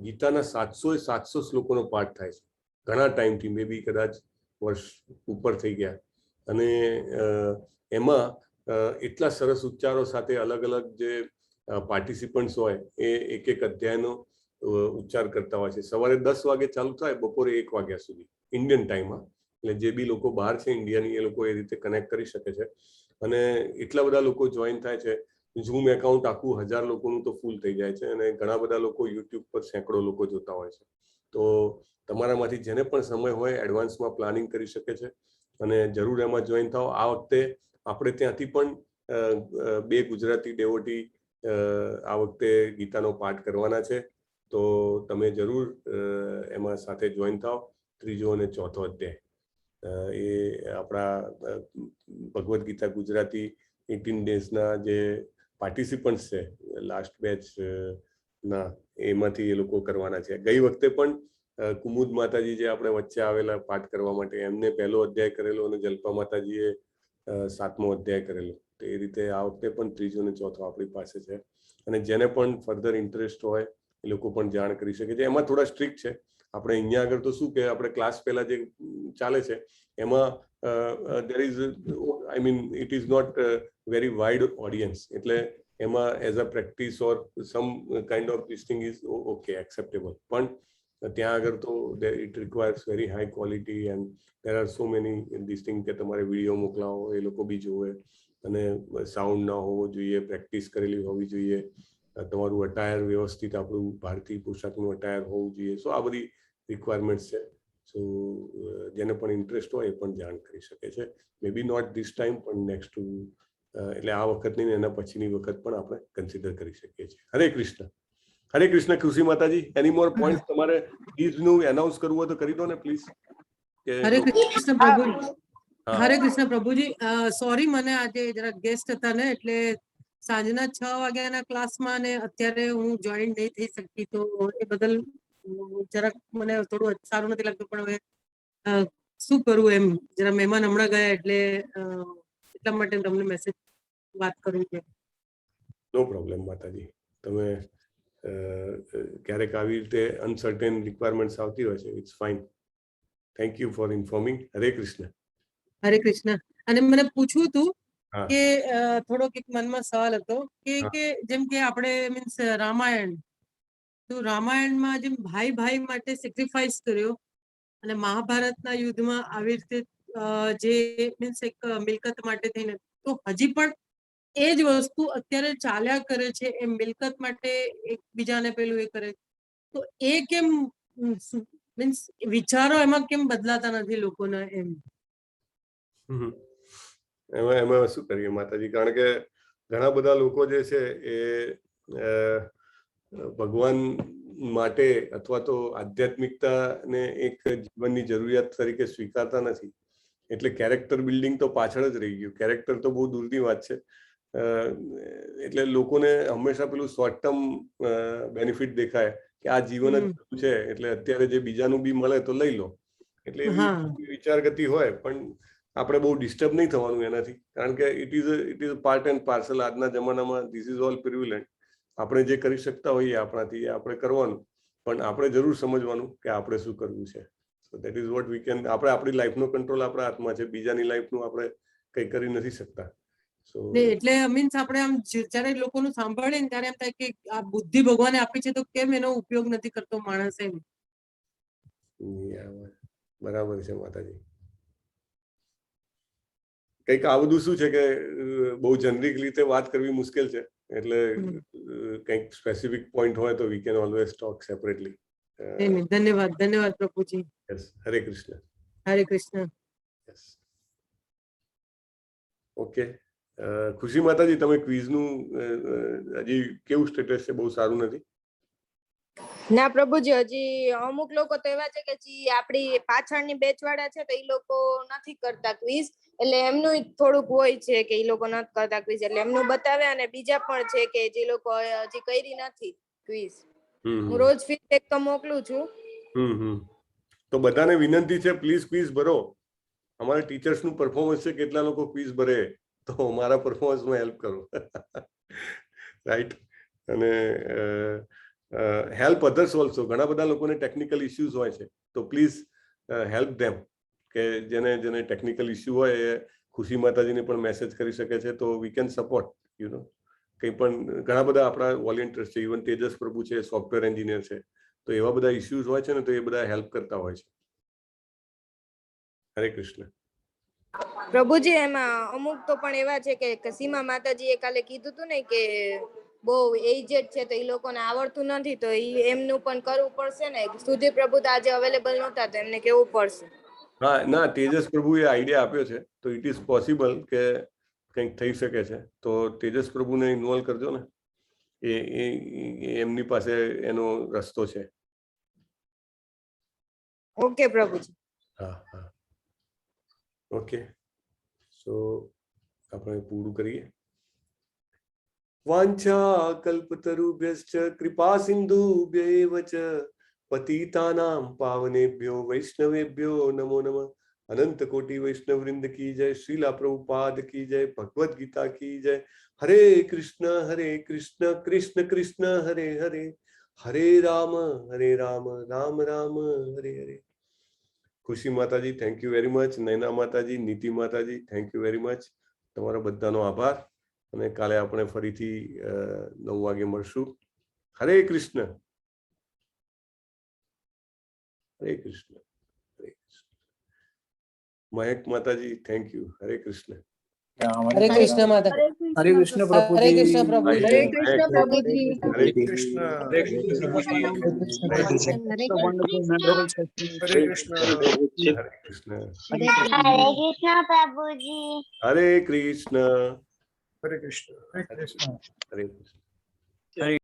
ગીતાના 700 શ્લોકોનો પાઠ થાય છે. ઘણા ટાઈમથી, મે બી કદાચ વર્ષ ઉપર થઈ ગયા. અને એમાં એટલા સરસ ઉચ્ચારો સાથે અલગ અલગ જે પાર્ટિસિપન્ટ્સ હોય એ એક અધ્યાયનો ઉચ્ચાર કરતા હોય છે. સવારે 10 વાગે ચાલુ થાય, બપોરે 1 વાગ્યા સુધી ઇન્ડિયન ટાઈમમાં. એટલે જે બી લોકો બહાર છે ઇન્ડિયાની, એ લોકો એ રીતે કનેક્ટ કરી શકે છે. અને એટલા બધા લોકો જોઈન થાય છે ઝૂમ એકાઉન્ટ આખું 1000 લોકોનું તો ફૂલ થઈ જાય છે અને ઘણા બધા લોકો યુટ્યુબ પર સેંકડો લોકો જોતા હોય છે. તો તમારામાંથી જેને પણ સમય હોય એડવાન્સમાં પ્લાનિંગ કરી શકે છે અને જરૂર એમાં જોઈન થાઓ. આ વખતે આપણે ત્યાંથી પણ 2 ગુજરાતી ડેવોટી આ વખતે ગીતાનો પાઠ કરવાના છે. તો તમે જરૂર એમાં સાથે જોઈન થાઓ. 3જો અને 4થો અધ્યાય એ આપણા ભગવદ્ ગીતા ગુજરાતી 18 ડેઝના જે પાર્ટિસિપન્ટ્સ છે લાસ્ટ બેચ ના, એમાંથી એ લોકો કરવાના છે. ગઈ વખતે પણ કુમુદ માતાજી જે આપણે વચ્ચે આવેલા પાઠ કરવા માટે, એમને 1લો અધ્યાય કરેલો અને જલ્પા માતાજીએ 7મો અધ્યાય કરેલો. તો એ રીતે આ વખતે પણ 3જો અને 4થો આપણી પાસે છે અને જેને પણ ફર્ધર ઇન્ટરેસ્ટ હોય એ લોકો પણ જાણ કરી શકે છે. એમાં થોડા સ્ટ્રિક્ટ છે. આપણે અહીંયા આગળ તો શું કે આપણે ક્લાસ પહેલા જે ચાલે છે એમાં there is I mean it is not very wide audience, એટલે એમાં as a practice or sum kind of this thing is okay acceptable. પણ ત્યાં આગળ તો it requires very high quality and there are so many this thing કે તમારે video મોકલાવો, એ લોકો બી જોવે અને સાઉન્ડ ના હોવો જોઈએ, પ્રેક્ટિસ કરેલી હોવી જોઈએ, તમારું અટાયર વ્યવસ્થિત આપણું ભારતીય પોશાકનું અટાયર હોવું જોઈએ. સો આ બધી રિક્વાયરમેન્ટ્સ છે. સો જેને પણ ઇન્ટરેસ્ટ હોય એ પણ જાણ કરી શકે છે. મે બી નોટ ધીસ ટાઈમ પણ નેક્સ્ટ એટલે આ વખતની ને એના પછીની વખત પણ આપણે કન્સિડર કરી શકીએ છીએ. હરે કૃષ્ણ. હરે કૃષ્ણ. ખુશી માતાજી, એની મોર પોઈન્ટ તમારે પ્લીઝનું એનાઉન્સ કરવું હોય તો કરી દો ને પ્લીઝ. હરે કૃષ્ણ પ્રભુ. હરે કૃષ્ણ પ્રભુજી. સોરી, મને આજે જરા ગેસ્ટ હતા ને એટલે સાંજના 6 વાગ્યાના ક્લાસમાં ને અત્યારે હું જોઈન નહીં થઈ શકતી, તો એ બદલ જરાક મને થોડું સારું નથી લાગતું. પણ હવે શું કરું એમ, જરા મહેમાન હમણાં ગયા એટલે એટલા માટે તમને મેસેજ વાત કરવી છે. નો પ્રોબ્લેમ માતાજી. તમે ક્યારેક આવી રીતે અનસર્ટેન રિક્વાયરમેન્ટ્સ આવતી હોય છે, it's fine. Thank you for informing. હરે કૃષ્ણ. હરે કૃષ્ણ. અને મને પૂછવું હતું કે થોડોક એક મનમાં સવાલ હતો કે જેમ કે આપણે મીન્સ રામાયણ, તો રામાયણમાં જેમ ભાઈ ભાઈ માટે સેક્રિફાઈસ કર્યો અને મહાભારતના યુદ્ધમાં આવી રીતે જે મીન્સ એક મિલકત માટે થઈને, તો હજી પણ એ જ વસ્તુ અત્યારે ચાલ્યા કરે છે. એ મિલકત માટે એકબીજાને પેલું એ કરે, તો એ કેમ મીન્સ વિચારો એમાં કેમ બદલાતા નથી લોકોના એમ? એમાં શું કરીએ માતાજી, કારણ કે ઘણા બધા લોકો જે છે એ ભગવાન માટે અથવા તો આધ્યાત્મિકતાને એક જીવનની જરૂરિયાત તરીકે સ્વીકારતા નથી. એટલે કેરેક્ટર બિલ્ડિંગ તો પાછળ જ રહી ગયું. કેરેક્ટર તો બહુ દૂરની વાત છે. એટલે લોકોને હંમેશા પેલું શોર્ટ ટર્મ બેનિફિટ દેખાય કે આ જીવન જ છે એટલે અત્યારે જે બીજાનું બી મળે તો લઈ લો. એટલે એવી વિચાર ગતિ હોય. પણ આપણે બહુ ડિસ્ટર્બ નહીં થવાનું એનાથી, કારણ કે it is part and parcel. આજના જમાનામાં ધીસ ઇઝ ઓલ પ્રિવિલેન્ટ. આપણે જે કરી શકતા હોઈએ આપણાથી આપણે કરવાનું, પણ આપણે જરૂર સમજવાનું કે આપણે શું કરવું છે. So that is what we can. આપણે આપણી લાઈફનો કંટ્રોલ આપણા હાથમાં છે, બીજાની લાઈફનું આપણે કંઈ કરી નથી શકતા. એટલે મીન્સ આપણે આમ જ્યારે લોકોનું સાંભળીએ ને ત્યારે એમ થાય કે આ બુદ્ધિ ભગવાને આપી છે તો કેમ એનો ઉપયોગ નથી કરતો માણસ એમ. બરાબર છે માતાજી. કંઈક આ બધું શું છે કે બહુ જનરિક રીતે વાત કરવી મુશ્કેલ છે. એટલે કંઈક સ્પેસિફિક પોઈન્ટ હોય તો we can always talk separately. ધન્યવાદ, ધન્યવાદ પ્રભુજી. હરે કૃષ્ણ. હરે કૃષ્ણ. ઓકે. ખુશી માતાજી, તમે ક્વિઝનું હજી કેવું સ્ટેટસ છે? બહુ સારું નથી? ના પ્રભુજી, હજી અમુક લોકો તો એવા છે કે જે આપણી પાછળની બેચ વાળા છે તો એ લોકો નથી કરતા ક્વિઝ, એટલે એમનું થોડુંક હોય છે કે એ લોકો નથી કરતા ક્વિઝ, એટલે એમનું બતાવે. અને બીજા પણ છે કે જે લોકો હજી કરી નથી ક્વિઝ. હું રોજ ફીડબેક તો મોકલું છું. તો બધાને વિનંતી છે, પ્લીઝ ક્વિઝ ભરો. અમારા ટીચર્સનું પરફોર્મન્સ છે, કેટલા લોકો ક્વિઝ ભરે તો મારા પરફોર્મન્સમાં હેલ્પ કરો. રાઈટ. અને હેલ્પ અધર્સ ઓલ્સો. ઘણા બધા લોકોને ટેકનિકલ ઇસ્યુઝ હોય છે, તો પ્લીઝ હેલ્પ ધેમ. કે જેને ટેકનિકલ ઇસ્યુ હોય એ ખુશી માતાજીને પણ મેસેજ કરી શકે છે, તો we can support. You know, કંઈ પણ ઘણા બધા આપણા વોલેન્ટિયર્સ છે. ઇવન તેજસ પ્રભુ છે, સોફ્ટવેર એન્જિનિયર છે. તો એવા બધા ઇસ્યુઝ હોય છે ને, તો એ બધા હેલ્પ કરતા હોય છે. હરે કૃષ્ણ. પ્રભુજી એમાં અમુક તો પણ એવા છે કે સીમા માતાજીએ કાલે કીધું હતું ને કે બહુ એજેડ છે તો એ લોકોને આવડતું નથી તો એમનું પણ કરવું પડશે ને. સુધીર પ્રભુ તો આજે અવેલેબલ નહોતા તો એમને કેવું પડશે. હા ના, તેજસ પ્રભુએ આઈડિયા આપ્યો છે તો ઇટ ઇઝ પોસિબલ કે કંઈક થઈ શકે છે. તો તેજસ પ્રભુને ઇન્વોલ્વ કરજો ને, એમની પાસે એનો રસ્તો છે. ઓકે પ્રભુજી. હા હા ઓકે, સો આપણે પૂરું કરીએ. વાંછા કલ્પતરુભ્યશ્ચ કૃપા સિંધુભ્યૈવ ચ પતિતાનામ પાવનેભ્યો વૈષ્ણવેભ્યો નમો નમઃ. અનંત કોટી વૈષ્ણવ વૃંદ કી જય. શ્રીલા પ્રભુપાદ કી જય. ભગવદ ગીતા કી જય. હરે કૃષ્ણ કૃષ્ણ કૃષ્ણ હરે હરે, હરે રામ રામ રામ હરે હરે. ખુશી માતાજી thank you very much. Naina માતાજી, નીતિ માતાજી થેન્ક યુ વેરી મચ. તમારો બધાનો આભાર. અને કાલે આપણે ફરીથી 9 વાગે મળશું. હરે કૃષ્ણ હરે કૃષ્ણ હરે કૃષ્ણ. મહેક માતાજી થેન્ક યુ. હરે કૃષ્ણ. હરે કૃષ્ણ માતા. હરે કૃષ્ણ હરે પ્રભુજી. કૃષ્ણ પ્રભુજી. હરે કૃષ્ણ પ્રભુજી. હરે કૃષ્ણ. હરે કૃષ્ણ પ્રભુજી. Wonderful, memorable session. હરે કૃષ્ણ પ્રભુજી. હરે કૃષ્ણ. Hare Krishna. હરે Krishna. Hare Krishna. Hare Krishna. હરે કૃષ્ણ.